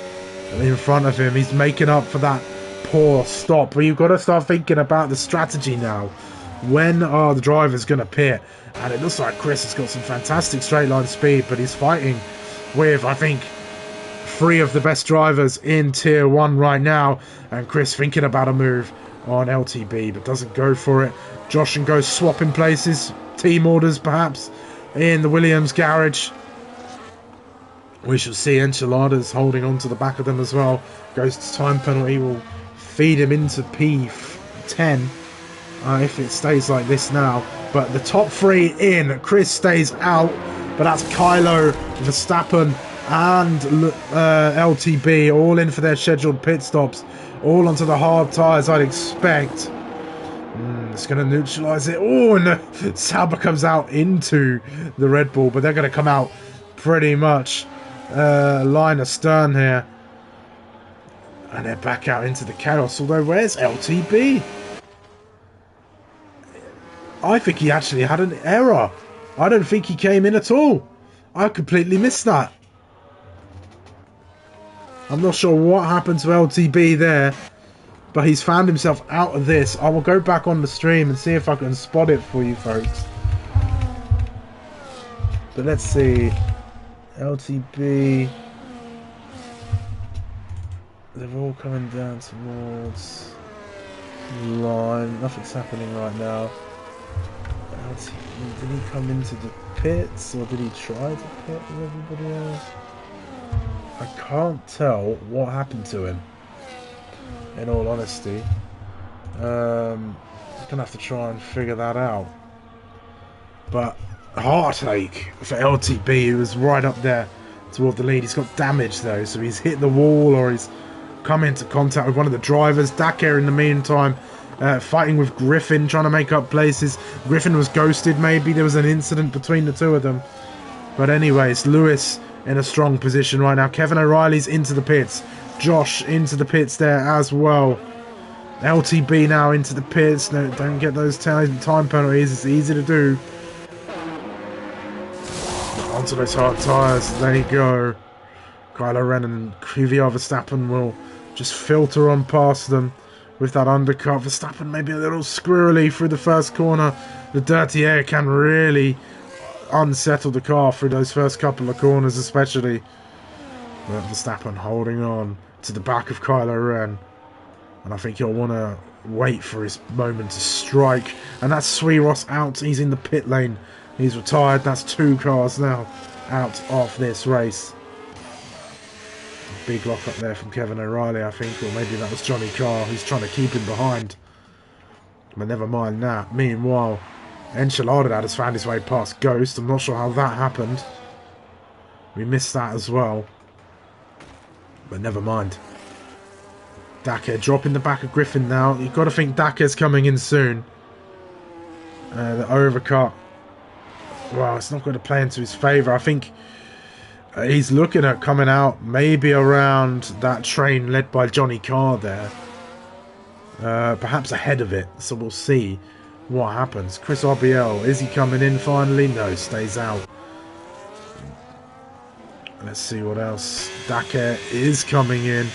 in front of him. He's making up for that poor stop. But you've got to start thinking about the strategy now. When are the drivers going to pit? And it looks like Chris has got some fantastic straight line speed, but he's fighting with, I think, three of the best drivers in Tier 1 right now. And Chris thinking about a move on LTB, but doesn't go for it. Josh and Ghost swapping places. Team orders, perhaps, in the Williams garage. We shall see. Enchiladas holding on to the back of them as well. Ghost's time penalty will feed him into P10 if it stays like this now. But the top three in. Chris stays out, but that's Kylo, Verstappen and LTB all in for their scheduled pit stops. All onto the hard tyres, I'd expect. It's going to neutralise it. Oh, and Sauber comes out into the Red Bull, but they're going to come out pretty much line astern here. And they're back out into the chaos. Although, where's LTB? I think he actually had an error. I don't think he came in at all. I completely missed that. I'm not sure what happened to LTB there, but he's found himself out of this. I will go back on the stream and see if I can spot it for you folks. But let's see. LTB. They're all coming down towards line. Nothing's happening right now. LTB, did he come into the pits or did he try to pit with everybody else? I can't tell what happened to him, in all honesty. I'm gonna have to try and figure that out. But heartache for LTB, who was right up there toward the lead. He's got damage though, so he's hit the wall or he's come into contact with one of the drivers. Dakar in the meantime fighting with Griffin, trying to make up places. Griffin was ghosted, maybe there was an incident between the two of them. But anyways, Lewis in a strong position right now. Kevin O'Reilly's into the pits. Josh into the pits there as well. LTB now into the pits. No, don't get those time penalties. It's easy to do. Onto those hard tyres. There you go. Kylo Ren and Kvyat Verstappen will just filter on past them with that undercut. Verstappen maybe a little squirrely through the first corner. The dirty air can really unsettle the car through those first couple of corners especially. But Verstappen holding on to the back of Kylo Ren. And I think he'll want to wait for his moment to strike. And that's Sui Ross out. He's in the pit lane. He's retired. That's two cars now out of this race. Big lock up there from Kevin O'Reilly, I think. Or maybe that was Johnny Carr who's trying to keep him behind. But never mind that. Meanwhile, Enchilada has found his way past Ghost. I'm not sure how that happened. We missed that as well. But never mind. Dakar dropping the back of Griffin now. You've got to think Dakar's coming in soon. The overcut. Well, it's not going to play into his favour. I think he's looking at coming out maybe around that train led by Johnny Carr there. Perhaps ahead of it. So we'll see what happens. Chris RBL, is he coming in finally? No, stays out. Let's see what else. Dakar is coming in.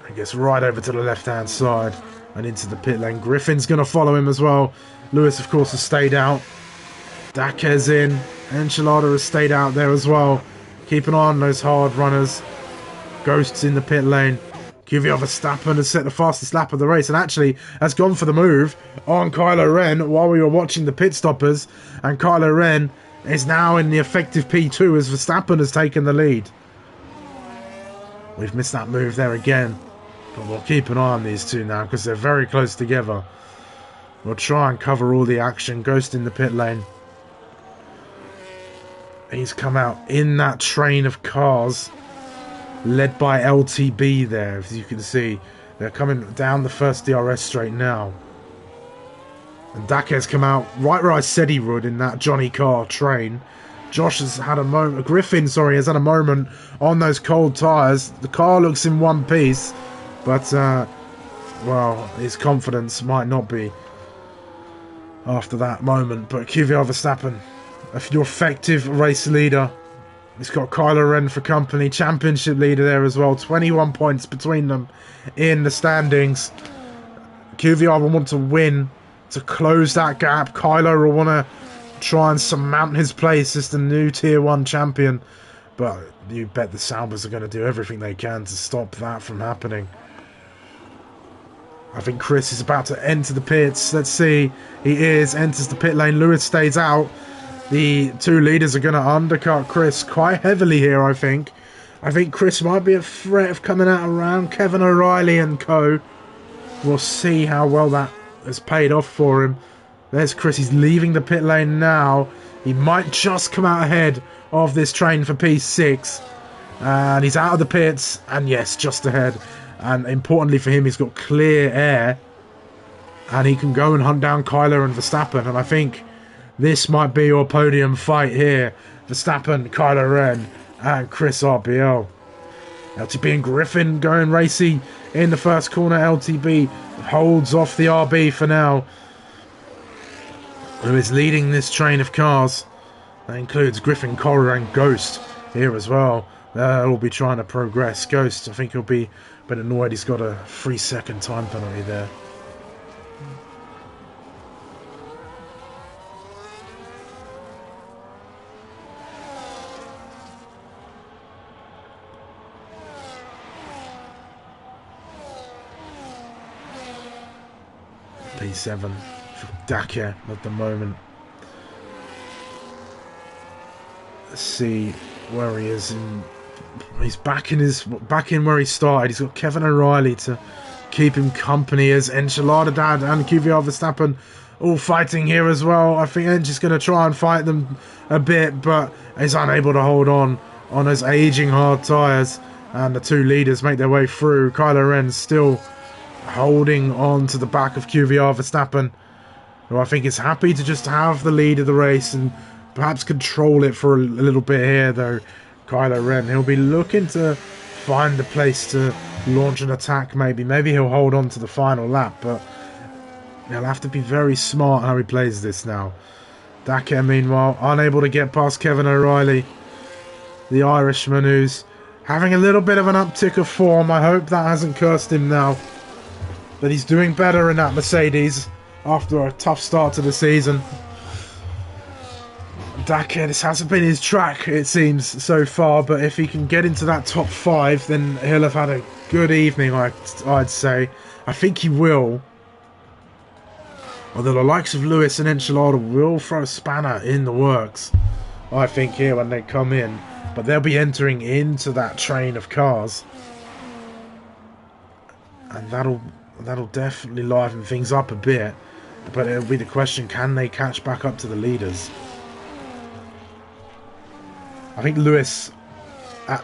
I guess right over to the left-hand side and into the pit lane. Griffin's going to follow him as well. Lewis, of course, has stayed out. Dakar's in. Enchilada has stayed out there as well. Keep an eye on those hard runners. Ghost's in the pit lane. Kvyat Verstappen has set the fastest lap of the race and actually has gone for the move on Kylo Ren while we were watching the pit stoppers. And Kylo Ren is now in the effective P2 as Verstappen has taken the lead. We've missed that move there again. But we'll keep an eye on these two now because they're very close together. We'll try and cover all the action. Ghost in the pit lane. He's come out in that train of cars led by LTB there, as you can see. They're coming down the first DRS straight now. And Dakar's come out right where I said he would in that Johnny Carr train. Josh has had a moment. Griffin, sorry, has had a moment on those cold tyres. The car looks in one piece. But, well, his confidence might not be after that moment. But Kvyat Verstappen, your effective race leader. He's got Kylo Ren for company. Championship leader there as well. 21 points between them in the standings. Kvyat will want to win to close that gap. Kylo will want to try and surmount his place as the new Tier 1 champion. but you bet the Saubers are going to do everything they can to stop that from happening. I think Chris is about to enter the pits. Let's see. He enters the pit lane. Lewis stays out. The two leaders are going to undercut Chris quite heavily here, I think. I think Chris might be a threat of coming out around Kevin O'Reilly and co. We'll see how well that has paid off for him. There's Chris. He's leaving the pit lane now. He might just come out ahead of this train for P6. And he's out of the pits. And yes, just ahead. And importantly for him, he's got clear air. And he can go and hunt down Kyler and Verstappen. And I think this might be your podium fight here. Verstappen, Kyler Ren, and Chris RBL. LTB and Griffin going racy in the first corner. LTB holds off the RB for now, who is leading this train of cars. That includes Griffin, Corer, and Ghost here as well. They'll be trying to progress. Ghost, I think he'll be a bit annoyed. He's got a 3-second time penalty there. P7 for Dakar at the moment. Let's see where he is. He's back in where he started. He's got Kevin O'Reilly to keep him company as Enchilada Dad and QVR Verstappen all fighting here as well. I think Ench is going to try and fight them a bit, but is unable to hold on his aging hard tyres. And the two leaders make their way through. Kylo Ren still holding on to the back of QVR Verstappen, who I think is happy to just have the lead of the race and perhaps control it for a little bit here, though. Kylo Ren, he'll be looking to find a place to launch an attack, maybe he'll hold on to the final lap, but he'll have to be very smart how he plays this now. Dakar, meanwhile, unable to get past Kevin O'Reilly, the Irishman, who's having a little bit of an uptick of form. I hope that hasn't cursed him now, but he's doing better in that Mercedes after a tough start to the season. Dakar, this hasn't been his track, it seems, so far, but if he can get into that top 5, then he'll have had a good evening, I'd say. I think he will. Although the likes of Lewis and Enchilada will throw a spanner in the works, I think, here when they come in. But they'll be entering into that train of cars. And that'll definitely liven things up a bit, but it'll be the question, can they catch back up to the leaders? I think Lewis, at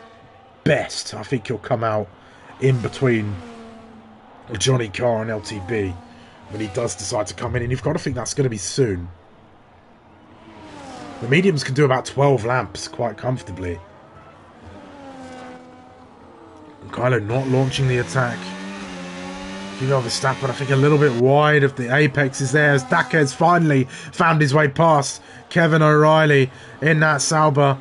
best, I think he'll come out in between Johnny Carr and LTB when he does decide to come in, and you've got to think that's going to be soon. The mediums can do about 12 laps quite comfortably. And Kylo not launching the attack. QVR Verstappen, I think, a little bit wide of the apex is there as Dakar's finally found his way past Kevin O'Reilly in that Sauber,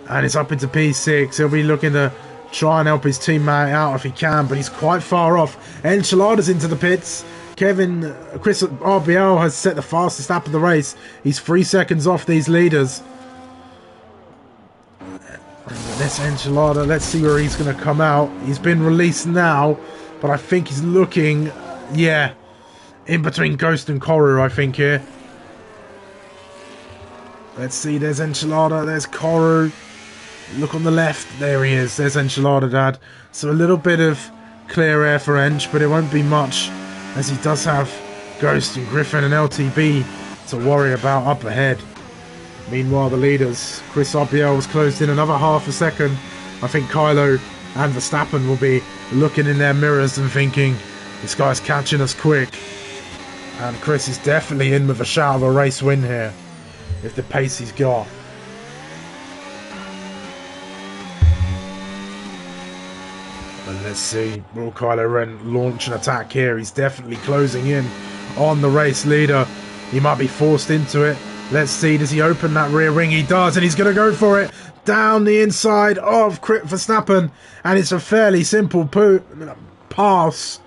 and it's up into P6. He'll be looking to try and help his teammate out if he can, but he's quite far off. Enchilada's into the pits. Chris RBL has set the fastest lap of the race. He's 3 seconds off these leaders. This Enchilada, let's see where he's going to come out. He's been released now, but I think he's looking, yeah, in between Ghost and Koru, I think, here. Let's see, there's Enchilada, there's Koru. Look on the left, there he is, there's Enchilada Dad. So a little bit of clear air for Ench, but it won't be much, as he does have Ghost and Griffin and LTB to worry about up ahead. Meanwhile, the leaders, Chris RBL was closed in another half a second. I think Kylo and Verstappen will be looking in their mirrors and thinking, this guy's catching us quick. And Chris is definitely in with a shout of a race win here, if the pace he's got. And let's see, will Kylo Ren launch an attack here? He's definitely closing in on the race leader. He might be forced into it. Let's see, does he open that rear wing? He does, and he's going to go for it down the inside of Verstappen, and it's a fairly simple pass.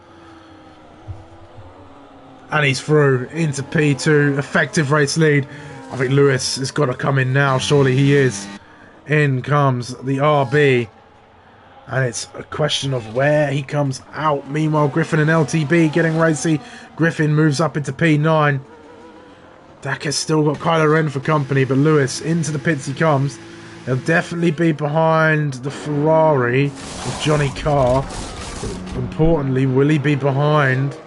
And he's through into P2, effective race lead. I think Lewis has got to come in now, surely he is. In comes the RB. And it's a question of where he comes out. Meanwhile, Griffin and LTB getting racy. Griffin moves up into P9. Dak's still got Kylo Ren for company, but Lewis into the pits he comes. He'll definitely be behind the Ferrari of Johnny Carr. Importantly, will he be behind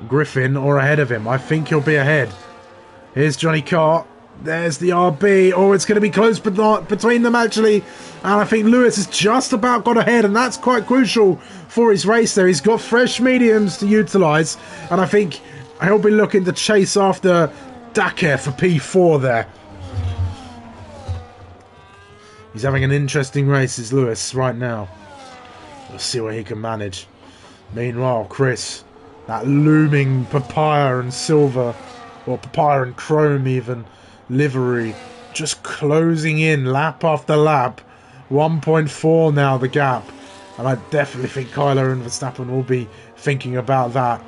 Griffin or ahead of him? I think he'll be ahead. Here's Johnny Carr. There's the RB. Oh, it's going to be close but not between them, actually. And I think Lewis has just about got ahead, and that's quite crucial for his race there. He's got fresh mediums to utilise, and I think he'll be looking to chase after Dakar for P4 there. He's having an interesting race, is Lewis, right now. We'll see what he can manage. Meanwhile, Chris, that looming papaya and silver, or papaya and chrome even, livery, just closing in lap after lap. 1.4 now the gap, and I definitely think Kylo and Verstappen will be thinking about that.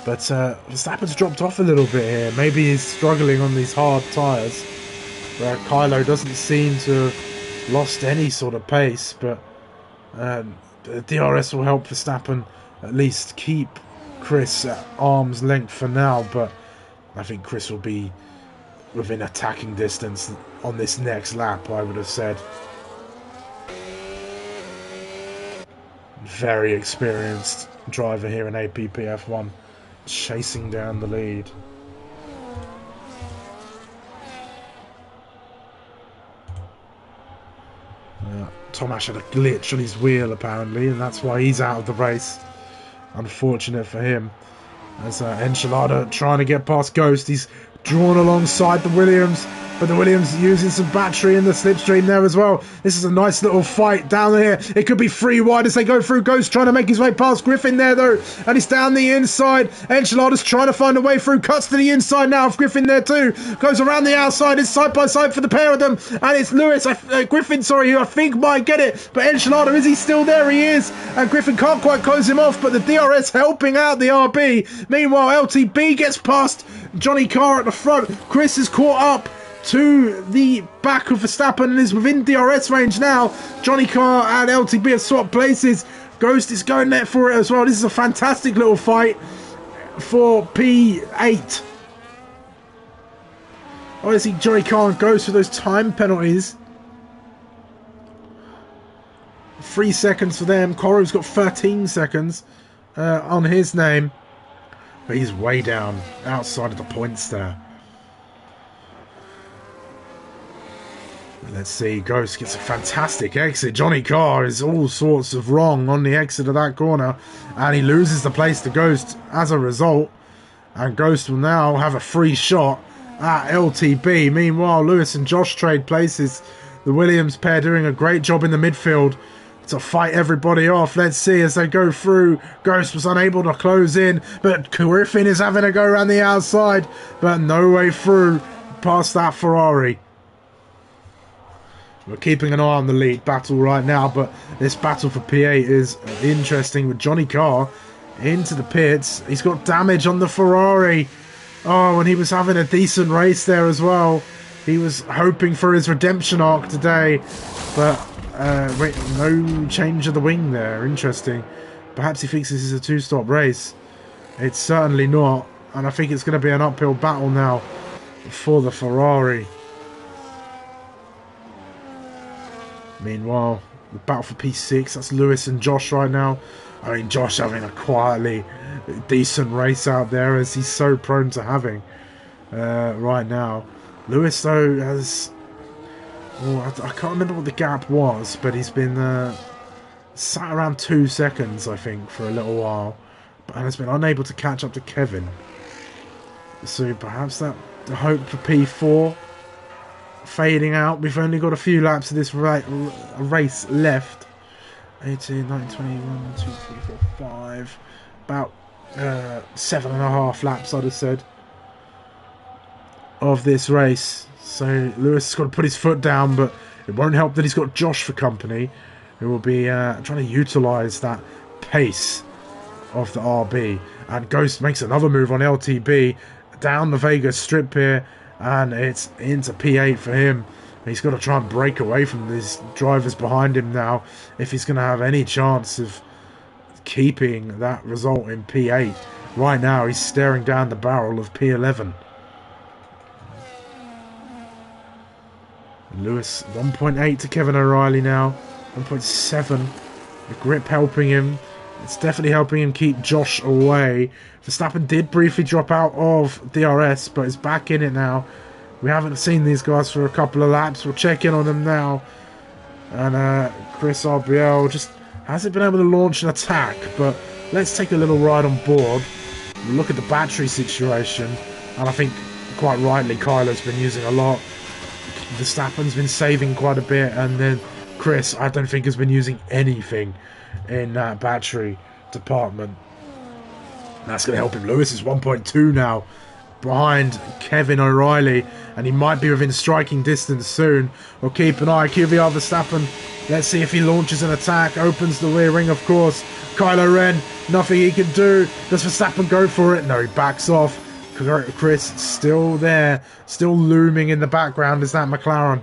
But Verstappen's dropped off a little bit here. Maybe he's struggling on these hard tyres, where Kylo doesn't seem to have lost any sort of pace. But the DRS will help Verstappen at least keep Chris at arm's length for now. But I think Chris will be within attacking distance on this next lap, I would have said. Very experienced driver here in APPF1, chasing down the lead. Tomasz had a glitch on his wheel apparently, and that's why he's out of the race. Unfortunate for him. As Enchilada trying to get past Ghost, he's drawn alongside the Williams, but the Williams using some battery in the slipstream there as well. This is a nice little fight down here. It could be 3 wide as they go through. Ghost trying to make his way past Griffin there though, and he's down the inside. Enchilada's trying to find a way through, cuts to the inside now of Griffin there too. Goes around the outside, it's side by side for the pair of them, and it's Lewis, Griffin, sorry, who I think might get it, but Enchilada, is he still there? He is, and Griffin can't quite close him off, but the DRS helping out the RB. Meanwhile, LTB gets past Johnny Carr at the front. Chris is caught up to the back of Verstappen and is within DRS range now. Johnny Carr and LTB have swapped places. Ghost is going there for it as well. This is a fantastic little fight for P8. Obviously, Johnny Carr and Ghost for those time penalties. 3 seconds for them. Coro's got 13 seconds on his name. But he's way down outside of the points there. Let's see, Ghost gets a fantastic exit. Johnny Carr is all sorts of wrong on the exit of that corner, and he loses the place to Ghost as a result. And Ghost will now have a free shot at LTB. Meanwhile, Lewis and Josh trade places. The Williams pair doing a great job in the midfield to fight everybody off. Let's see as they go through. Ghost was unable to close in, but Griffin is having to go around the outside, but no way through past that Ferrari. We're keeping an eye on the lead battle right now, but this battle for P8 is interesting with Johnny Carr into the pits. He's got damage on the Ferrari. Oh, and he was having a decent race there as well. He was hoping for his redemption arc today, but wait, no change of the wing there. Interesting. Perhaps he thinks this is a 2-stop race. It's certainly not, and I think it's going to be an uphill battle now for the Ferrari. Meanwhile, the battle for P6, that's Lewis and Josh right now. I mean, Josh having a quietly decent race out there, as he's so prone to having right now. Lewis, though, has... Well, I can't remember what the gap was, but he's been sat around 2 seconds, I think, for a little while. And has been unable to catch up to Kevin. So perhaps that the hope for P4 fading out. We've only got a few laps of this race left. 18, 19, 21, 2, 3, 4, 5. About 7.5 laps, I'd have said, of this race. So Lewis has got to put his foot down, but it won't help that he's got Josh for company, who will be trying to utilise that pace of the RB. And Ghost makes another move on LTB down the Vegas strip here, and it's into P8 for him. He's got to try and break away from these drivers behind him now if he's going to have any chance of keeping that result in P8. Right now, he's staring down the barrel of P11. Lewis 1.8 to Kevin O'Reilly now. 1.7. The grip helping him. It's definitely helping him keep Josh away. Verstappen did briefly drop out of DRS, but is back in it now. We haven't seen these guys for a couple of laps. We'll check in on them now. And Chris RBL just hasn't been able to launch an attack, but let's take a little ride on board. Look at the battery situation, and I think quite rightly Kylo's been using a lot. Verstappen's been saving quite a bit, and then Chris, I don't think, has been using anything in that battery department. That's going to help him. Lewis is 1.2 now behind Kevin O'Reilly, and he might be within striking distance soon. We'll keep an eye. QVR Verstappen. Let's see if he launches an attack. Opens the rear ring, of course. Kylo Ren, nothing he can do. Does Verstappen go for it? No, he backs off. Chris still there, still looming in the background is that McLaren.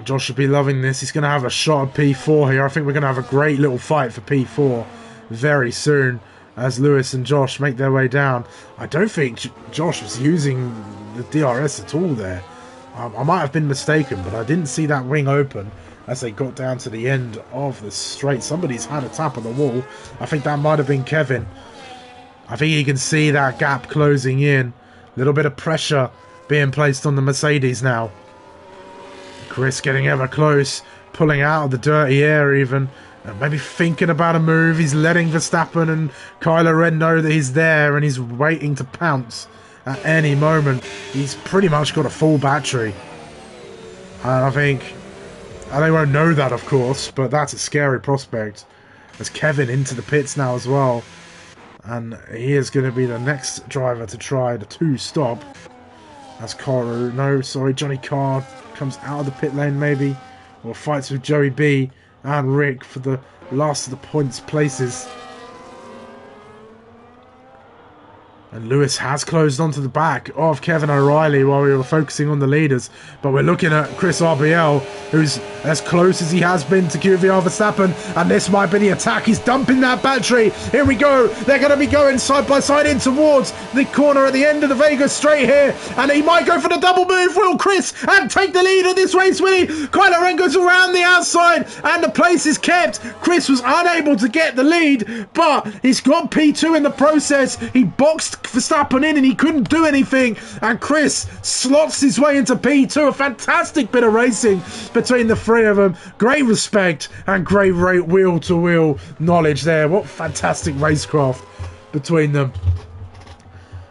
Josh should be loving this. He's going to have a shot at P4 here. I think we're going to have a great little fight for P4 very soon as Lewis and Josh make their way down. I don't think Josh was using the DRS at all there. I might have been mistaken, but I didn't see that wing open as they got down to the end of the straight. Somebody's had a tap on the wall. I think that might have been Kevin. I think you can see that gap closing in. A little bit of pressure being placed on the Mercedes now. Chris getting ever close, pulling out of the dirty air even. And maybe thinking about a move. He's letting Verstappen and Kylo Ren know that he's there and he's waiting to pounce at any moment. He's pretty much got a full battery. And I think... and they won't know that, of course, but that's a scary prospect. There's Kevin into the pits now as well. And he is going to be the next driver to try the two-stop. As Johnny Carr comes out of the pit lane maybe. Or fights with Joey B and Rick for the last of the points places. And Lewis has closed onto the back of Kevin O'Reilly while we were focusing on the leaders. But we're looking at Chris RBL, who's as close as he has been to QVR Verstappen. And this might be the attack. He's dumping that battery. Here we go. They're going to be going side by side in towards the corner at the end of the Vegas straight here. And he might go for the double move. Will Chris and take the lead of this race, will he? Kylo Ren goes around the outside and the place is kept. Chris was unable to get the lead, but he's got P2 in the process. He boxed Verstappen in and he couldn't do anything, and Chris slots his way into P2. A fantastic bit of racing between the three of them. Great respect and great wheel-to-wheel knowledge there. What fantastic racecraft between them.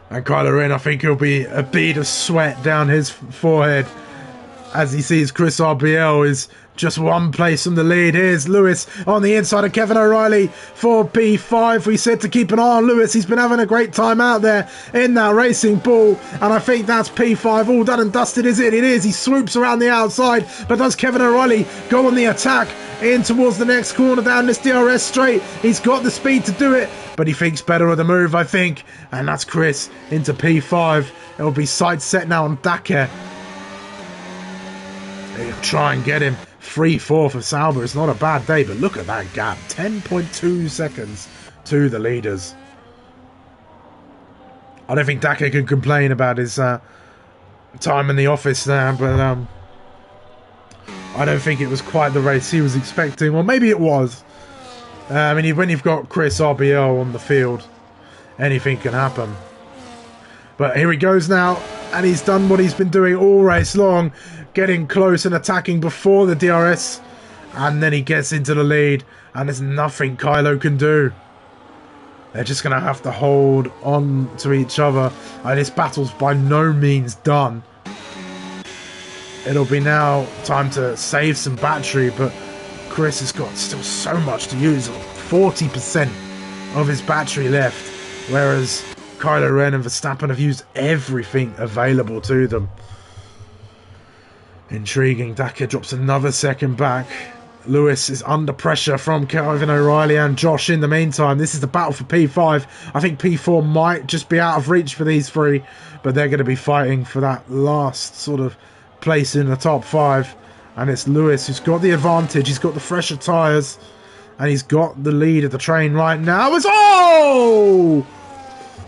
And Kylo Ren, I think he'll be a bead of sweat down his forehead as he sees Chris RBL is just one place from the lead. Here's Lewis on the inside of Kevin O'Reilly for P5. We said to keep an eye on Lewis. He's been having a great time out there in that racing ball. And I think that's P5 all done and dusted, is it? It is. He swoops around the outside. But does Kevin O'Reilly go on the attack in towards the next corner down this DRS straight? He's got the speed to do it, but he thinks better of the move, I think. And that's Chris into P5. It'll be side set now on Dakar. They'll try and get him. 3-4 for Sauber. It's not a bad day, but look at that gap. 10.2 seconds to the leaders. I don't think Dakar can complain about his time in the office there, but I don't think it was quite the race he was expecting. Or maybe it was. I mean, when you've got Chris RBL on the field, anything can happen. But here he goes now, and he's done what he's been doing all race long, getting close and attacking before the DRS, and then he gets into the lead, and there's nothing Kylo can do. They're just going to have to hold on to each other, and this battle's by no means done. It'll be now time to save some battery, but Chris has got still so much to use, 40% of his battery left, whereas Kylo Ren and Verstappen have used everything available to them. Intriguing. Dakar drops another second back. Lewis is under pressure from Kevin O'Reilly and Josh in the meantime. This is the battle for P5. I think P4 might just be out of reach for these three, but they're going to be fighting for that last sort of place in the top 5. And it's Lewis who's got the advantage. He's got the fresher tyres, and he's got the lead of the train right now. Oh!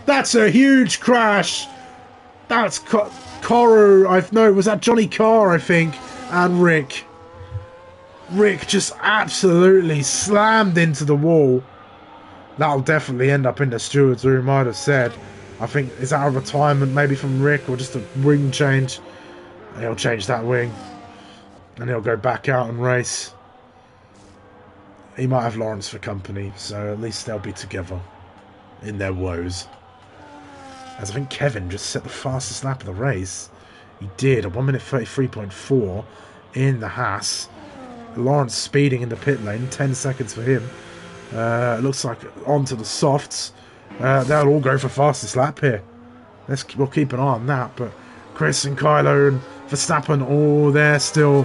That's a huge crash. That's Koru. No, was that Johnny Carr, I think, and Rick. Rick just absolutely slammed into the wall. That'll definitely end up in the steward's room, I'd have said. I think, is that a retirement maybe from Rick or just a wing change? He'll change that wing and he'll go back out and race. He might have Lawrence for company, so at least they'll be together in their woes. As I think Kevin just set the fastest lap of the race. He did, a 1 minute 33.4 in the Haas. Lawrence speeding in the pit lane, 10 seconds for him. It looks like onto the softs. They'll all go for fastest lap here. We'll keep an eye on that. But Chris and Kylo and Verstappen, oh, they're still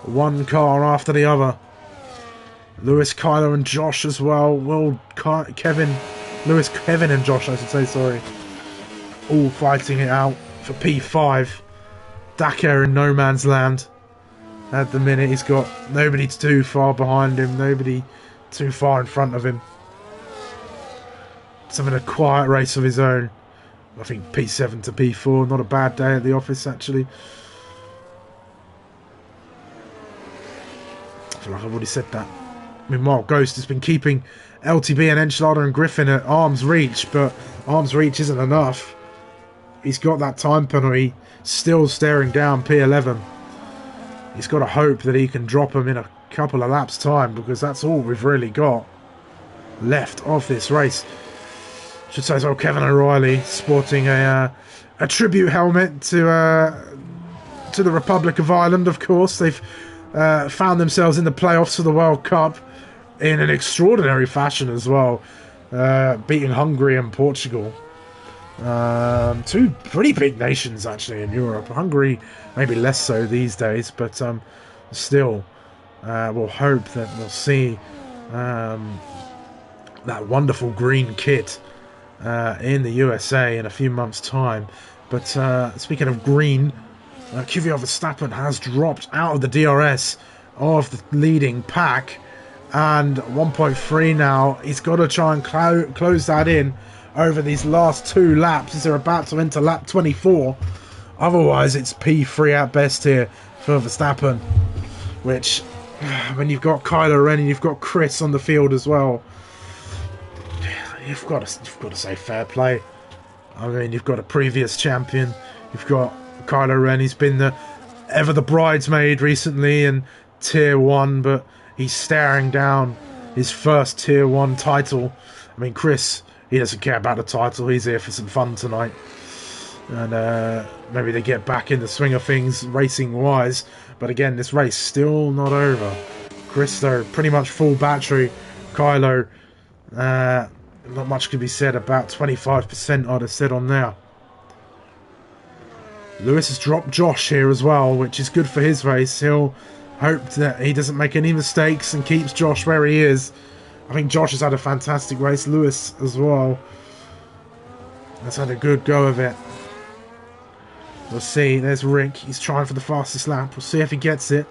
one car after the other. Lewis, Kylo and Josh as well. Lewis, Kevin and Josh, I should say, sorry. All fighting it out for P5. Dakar in no man's land. At the minute, he's got nobody too far behind him, nobody too far in front of him. He's having a quiet race of his own. I think P7 to P4, not a bad day at the office, actually. I feel like I've already said that. Meanwhile, Ghost has been keeping LTB and Enchilada and Griffin at arm's reach, but arm's reach isn't enough. He's got that time penalty, still staring down P11. He's got to hope that he can drop him in a couple of laps' time, because that's all we've really got left of this race. Should say so. Kevin O'Reilly sporting a tribute helmet to the Republic of Ireland. Of course, they've found themselves in the playoffs for the World Cup in an extraordinary fashion as well, beating Hungary and Portugal. Two pretty big nations actually in Europe. Hungary maybe less so these days, but still, we'll hope that we'll see that wonderful green kit in the USA in a few months' time. But speaking of green, Kvyat Verstappen has dropped out of the DRS of the leading pack, and 1.3 now. He's got to try and close that in over these last 2 laps as they're about to enter lap 24. Otherwise, it's P3 at best here for Verstappen, which, when you've got Kylo Ren and you've got Chris on the field as well, you've got to say fair play. I mean, you've got a previous champion, you've got Kylo Ren, he's been ever the bridesmaid recently in Tier 1, but he's staring down his first Tier 1 title. I mean, Chris, he doesn't care about the title, he's here for some fun tonight. And maybe they get back in the swing of things racing-wise. But again, this race still not over. Chris, though, pretty much full battery. Kylo, not much could be said. About 25% I'd have said on there. Lewis has dropped Josh here as well, which is good for his race. He'll hope that he doesn't make any mistakes and keeps Josh where he is. I think Josh has had a fantastic race. Lewis as well has had a good go of it. We'll see. There's Rick. He's trying for the fastest lap. We'll see if he gets it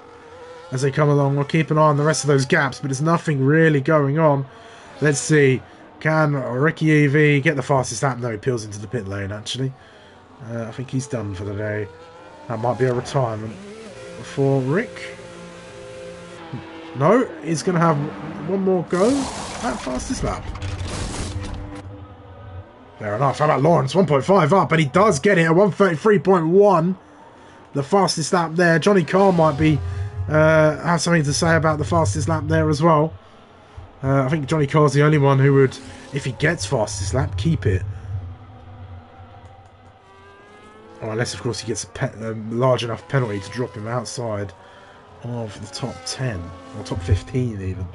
as they come along. We'll keep an eye on the rest of those gaps, but there's nothing really going on. Let's see. Can Ricky EV get the fastest lap? No, he peels into the pit lane, actually. I think he's done for the day. That might be a retirement for Rick. No, he's going to have one more go at fastest lap. Fair enough. How about Lawrence? 1.5 up, and he does get it at 1:33.1. The fastest lap there. Johnny Carr might be have something to say about the fastest lap there as well. I think Johnny Carr's the only one who would, if he gets fastest lap, keep it. Or unless, of course, he gets a large enough penalty to drop him outside of the top 10, or top 15 even.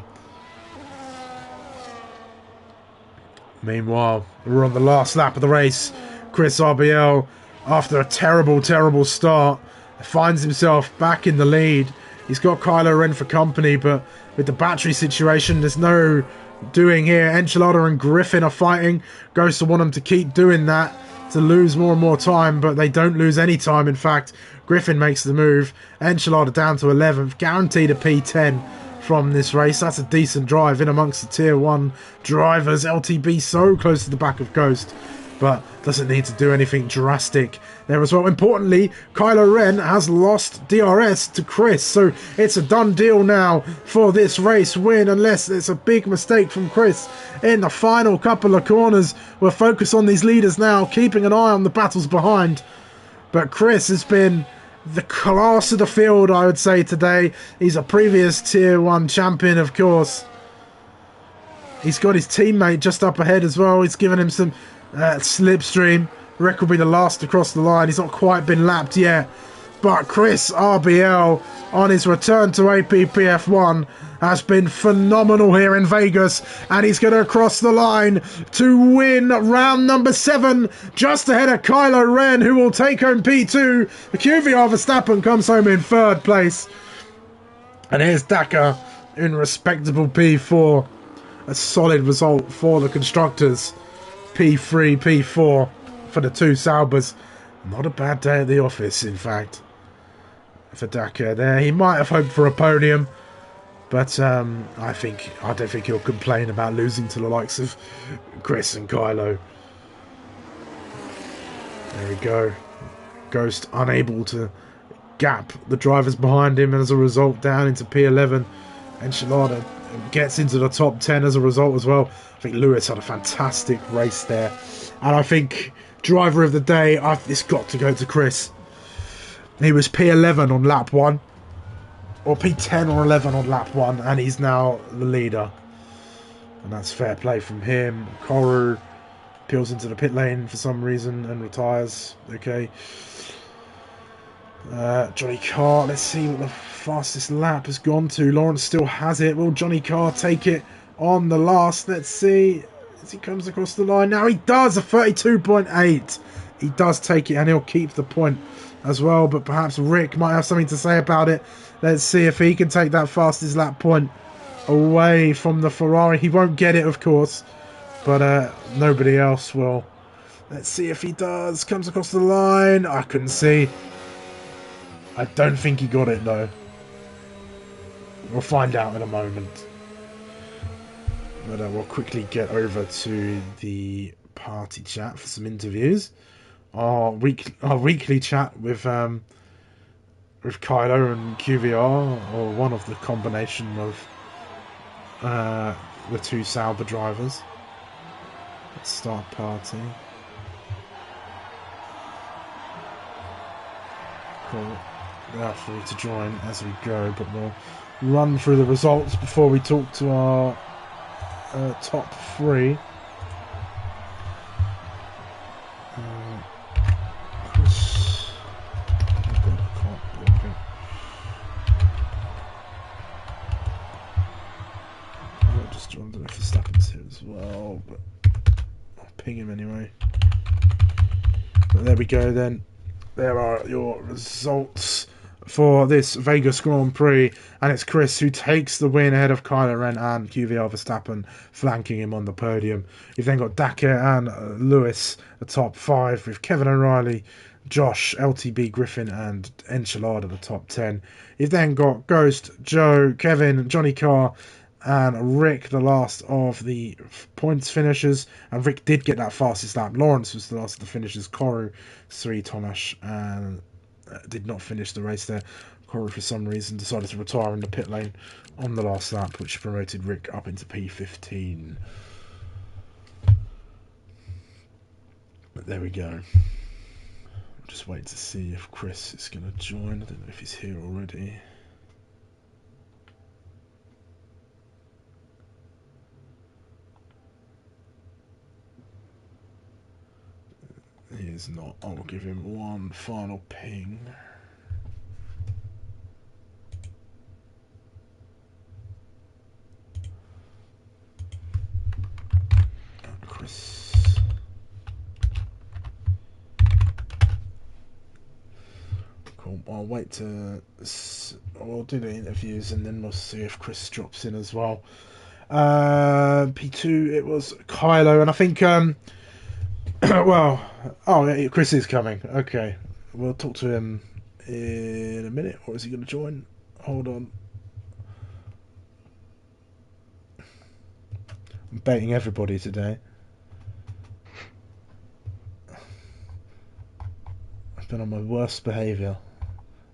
Meanwhile, we're on the last lap of the race. Chris RBL, after a terrible, terrible start, finds himself back in the lead. He's got Kylo Ren for company, but with the battery situation. There's no doing here. Enchilada and Griffin are fighting. Ghost will want them to keep doing that to lose more and more time, but they don't lose any time. In fact, Griffin makes the move. Enchilada down to 11th, guaranteed a P10 from this race. That's a decent drive in amongst the tier 1 drivers. LTB so close to the back of Ghost, but doesn't need to do anything drastic there as well. Importantly, Kylo Ren has lost DRS to Chris, so it's a done deal now for this race win, unless it's a big mistake from Chris in the final couple of corners. We'll focus on these leaders now, keeping an eye on the battles behind. But Chris has been the class of the field, I would say, today. He's a previous tier 1 champion, of course. He's got his teammate just up ahead as well. He's given him some slipstream. Rick will be the last across the line. He's not quite been lapped yet. But Chris RBL, on his return to APPF1, has been phenomenal here in Vegas, and he's going to cross the line to win round number 7, just ahead of Kylo Ren, who will take home P2. The QVR Verstappen comes home in 3rd place, and here's Dakar in respectable P4. A solid result for the constructors. P3, P4 for the 2 Saubers. Not a bad day at the office, in fact, for Dakar there. He might have hoped for a podium, but I don't think he'll complain about losing to the likes of Chris and Kylo. There we go. Ghost unable to gap the drivers behind him, and as a result down into P11. Enchilada gets into the top 10 as a result as well. I think Lewis had a fantastic race there, and I think driver of the day, it's got to go to Chris. He was P11 on lap 1, or P10 or 11 on lap 1, and he's now the leader. And that's fair play from him. Koru peels into the pit lane for some reason and retires. Okay. Johnny Carr, let's see what the fastest lap has gone to. Lawrence still has it. Will Johnny Carr take it on the last? Let's see as he comes across the line. Now he does, a 32.8. He does take it, and he'll keep the point as well, but perhaps Rick might have something to say about it. Let's see if he can take that fastest lap point away from the Ferrari. He won't get it, of course, but nobody else will. Let's see if he does. Comes across the line. I couldn't see. I don't think he got it, though. We'll find out in a moment. But we'll quickly get over to the party chat for some interviews. Our weekly chat with Kylo and QVR, or one of the combination of the 2 Sauber drivers. Let's start party. Cool. They are free to join as we go, but we'll run through the results before we talk to our top 3. Chris, I'll just join the Verstappen's here as well, but I'll ping him anyway. But there we go then. There are your results for this Vegas Grand Prix, and it's Chris who takes the win ahead of Kylo Ren and QVR Verstappen flanking him on the podium. You've then got Dakar and Lewis, the top 5, with Kevin O'Reilly, Josh, LTB, Griffin and Enchilada, the top 10. You've then got Ghost, Joe, Kevin, Johnny Carr and Rick, the last of the points finishers, and Rick did get that fastest lap. Lawrence was the last of the finishers. Koru, Sri, Tomash, and did not finish the race there. Koru, for some reason, decided to retire in the pit lane on the last lap, which promoted Rick up into P15. But there we go. I'll just wait to see if Chris is going to join. I don't know if he's here already. He is not. I will give him one final ping. Chris. Cool. I'll wait to see. we'll do the interviews, and then we'll see if Chris drops in as well. P2, it was Kylo, and I think well, oh, yeah, Chris is coming. Okay, we'll talk to him in a minute. Or is he going to join? Hold on. I'm baiting everybody today. I've been on my worst behaviour,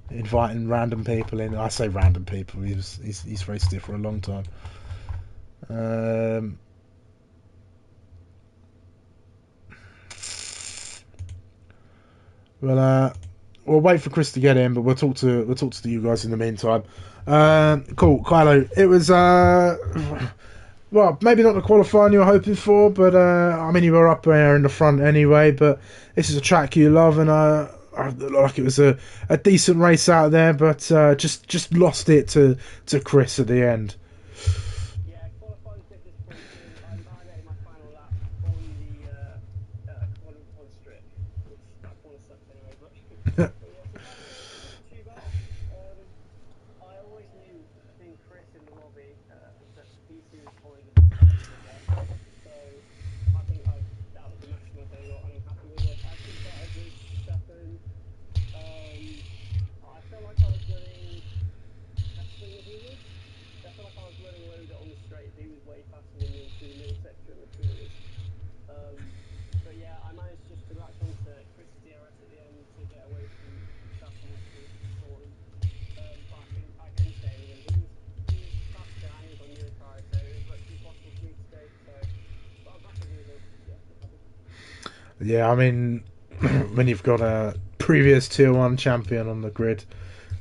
inviting random people in. I say random people. He's raced it for a long time. Well, we'll wait for Chris to get in, but we'll talk to you guys in the meantime. Cool, Kylo. It was well, maybe not the qualifying you were hoping for, but I mean, you were up there in the front anyway. But this is a track you love, and I like it was a decent race out there, but just lost it to Chris at the end. Yeah, I mean, when you've got a previous Tier 1 champion on the grid,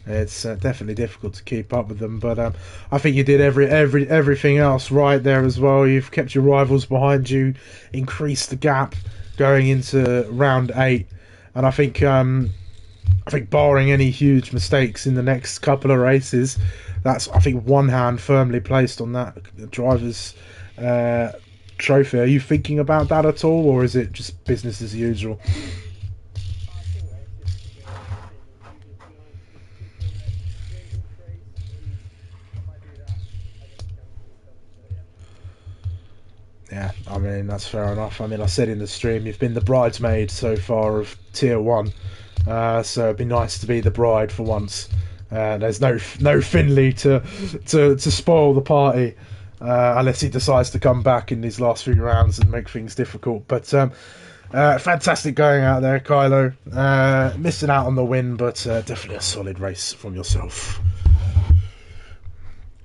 it's definitely difficult to keep up with them. But I think you did everything else right there as well. You've kept your rivals behind you, increased the gap going into round 8, and I think barring any huge mistakes in the next couple of races, that's, I think, one hand firmly placed on that driver's trophy. Are you thinking about that at all, or is it just business as usual? Yeah, I mean, that's fair enough. I mean, I said in the stream, you've been the bridesmaid so far of Tier 1, so it'd be nice to be the bride for once. There's no Finley to spoil the party, unless he decides to come back in these last few rounds and make things difficult. But fantastic going out there, Kylo. Missing out on the win, but definitely a solid race from yourself.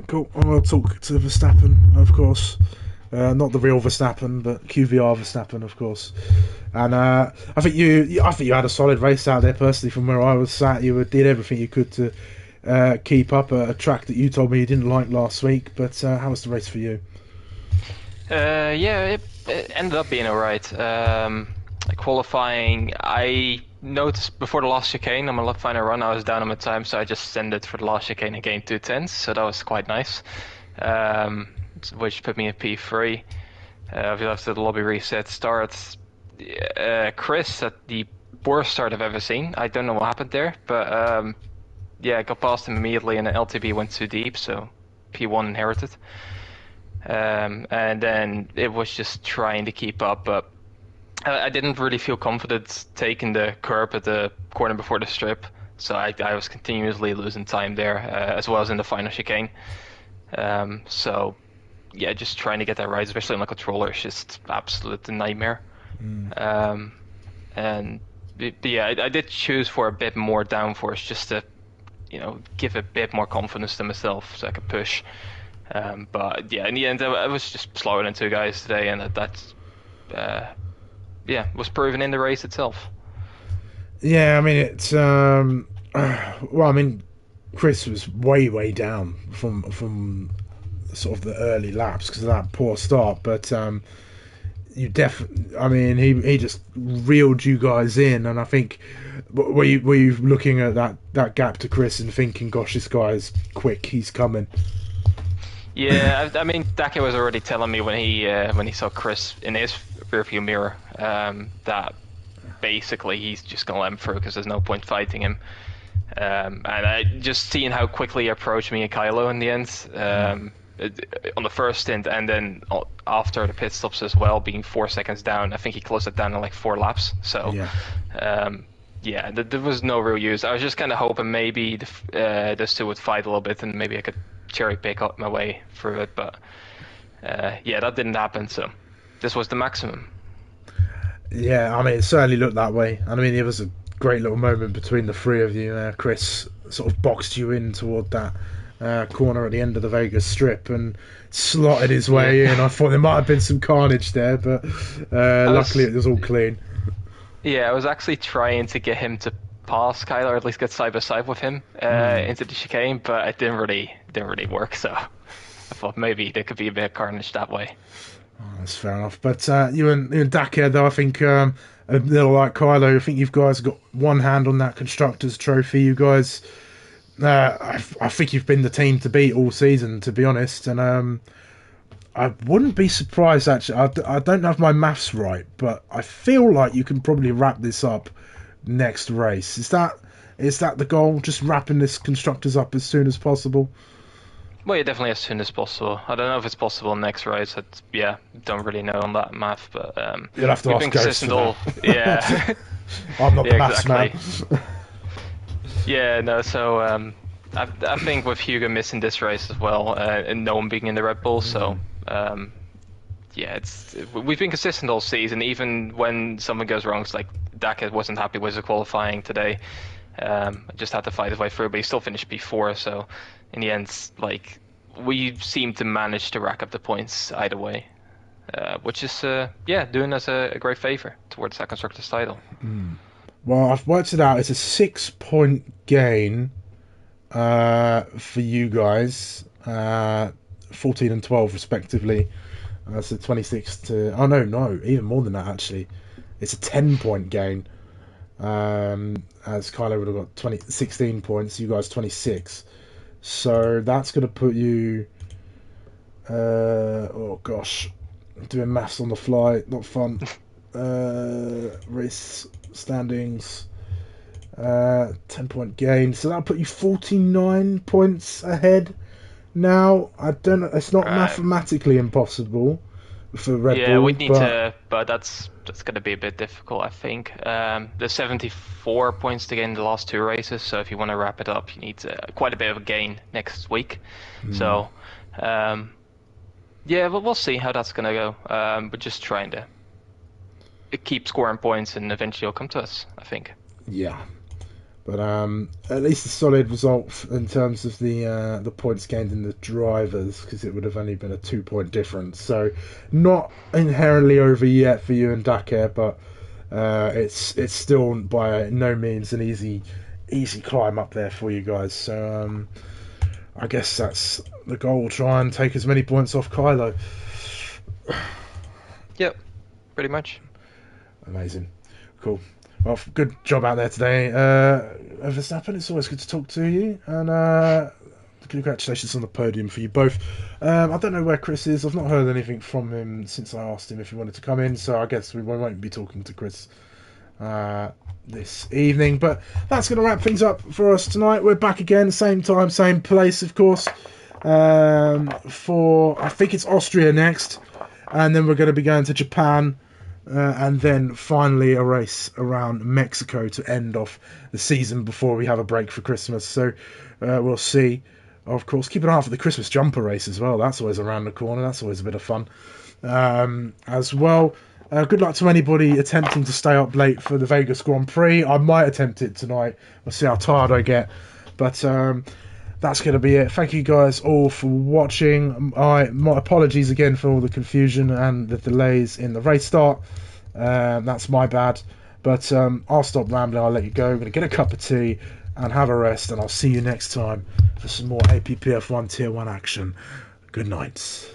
Cool. And we'll talk to Verstappen, of course. Not the real Verstappen, but QVR Verstappen, of course. And I think you had a solid race out there. Personally, from where I was sat, you did everything you could to keep up a track that you told me you didn't like last week. But how was the race for you? Yeah, it ended up being alright. Qualifying, I noticed before the last chicane on my left final run, I was down on my time, so I just sent it for the last chicane and gained 2 tenths. So that was quite nice. Which put me at P3. After the lobby reset starts, Chris at the worst start I've ever seen. I don't know what happened there, but yeah, I got past him immediately and the LTB went too deep, so P1 inherited. And then it was just trying to keep up, but I didn't really feel confident taking the curb at the corner before the strip, so I was continuously losing time there, as well as in the final chicane. So yeah, just trying to get that right, especially on the controller, is just absolute nightmare. And yeah, I did choose for a bit more downforce just to, give a bit more confidence to myself so I could push. But yeah, in the end, I was just slower than 2 guys today, and that's was proven in the race itself. Yeah, I mean, it's well, I mean, Chris was way down from sort of the early laps because of that poor start, but I mean, he just reeled you guys in, and I think were you looking at that gap to Chris and thinking, gosh, this guy's quick, he's coming? Yeah, I mean, Dake was already telling me when he saw Chris in his rearview mirror that basically he's just gonna let him through because there's no point fighting him. And I just seeing how quickly he approached me and Kylo in the end, on the first stint, and then after the pit stops as well, being 4 seconds down. I think he closed it down in like 4 laps. So, Yeah. there was no real use. I was just kind of hoping maybe those two would fight a little bit, and maybe I could cherry pick up my way through it. But that didn't happen. So this was the maximum. Yeah, I mean, it certainly looked that way. And I mean, it was a great little moment between the three of you. Chris sort of boxed you in toward that corner at the end of the Vegas Strip and slotted his way in. I thought there might have been some carnage there, but luckily it was all clean. Yeah, I was actually trying to get him to pass Kylo, or at least get side by side with him into the chicane, but it didn't really work. So I thought maybe there could be a bit of carnage that way. That's fair enough. But you and Dakar, though, I think a little like Kylo, I think you guys got one hand on that Constructors' Trophy. You guys, I think you've been the team to beat all season, to be honest. And I wouldn't be surprised, actually. I don't have my maths right, but I feel like you can probably wrap this up next race. Is that the goal? Just wrapping this Constructors up as soon as possible? Well, yeah, definitely as soon as possible. I don't know if it's possible next race. Don't really know on that math, but You'll have to we've ask been Ghost consistent for all. Yeah, I'm not the maths exactly. man. Yeah, no. So I think with Hugo missing this race as well, and no one being in the Red Bull, so we've been consistent all season. Even when something goes wrong, it's like Dakar wasn't happy with the qualifying today. Just had to fight his way through, but he still finished P4. So in the end, like, we seem to manage to rack up the points either way, which is doing us a great favor towards that constructors title. Well, I've worked it out. It's a 6-point gain for you guys, 14 and 12 respectively. So 26 to... Oh, no, even more than that, actually. It's a 10-point gain. As Kylo would have got 16 points, you guys 26. So that's going to put you... oh, gosh. Doing maths on the fly. Not fun. Race standings. 10-point gain. So that'll put you 49 points ahead. Now, I don't know. It's not mathematically impossible for Red Bull. Yeah, we need to, but that's going to be a bit difficult, I think. There's 74 points to gain in the last two races, so if you want to wrap it up, you need quite a bit of a gain next week. So, but we'll see how that's going to go. We're just trying to keep scoring points, and eventually it'll come to us, I think. Yeah. But at least a solid result in terms of the points gained in the drivers, because it would have only been a 2-point difference. So not inherently over yet for you and Dakar, but it's still by no means an easy climb up there for you guys. So I guess that's the goal. We'll try and take as many points off Kylo. Yep, pretty much. Amazing. Cool. Well, good job out there today, Verstappen. It's always good to talk to you, and congratulations on the podium for you both. I don't know where Chris is. I've not heard anything from him since I asked him if he wanted to come in, so I guess we won't be talking to Chris this evening. But that's going to wrap things up for us tonight. We're back again, same time, same place, of course, for, I think it's Austria next, and then we're going to be going to Japan. And then finally a race around Mexico to end off the season before we have a break for Christmas. So we'll see. Of course, keep an eye out for the Christmas jumper race as well. That's always around the corner. That's always a bit of fun as well. Good luck to anybody attempting to stay up late for the Vegas Grand Prix. I might attempt it tonight. We'll see how tired I get. But that's going to be it. Thank you guys all for watching. My apologies again for all the confusion and the delays in the race start. That's my bad. But I'll stop rambling. I'll let you go. I'm going to get a cup of tea and have a rest. And I'll see you next time for some more APPF1 Tier 1 action. Good night.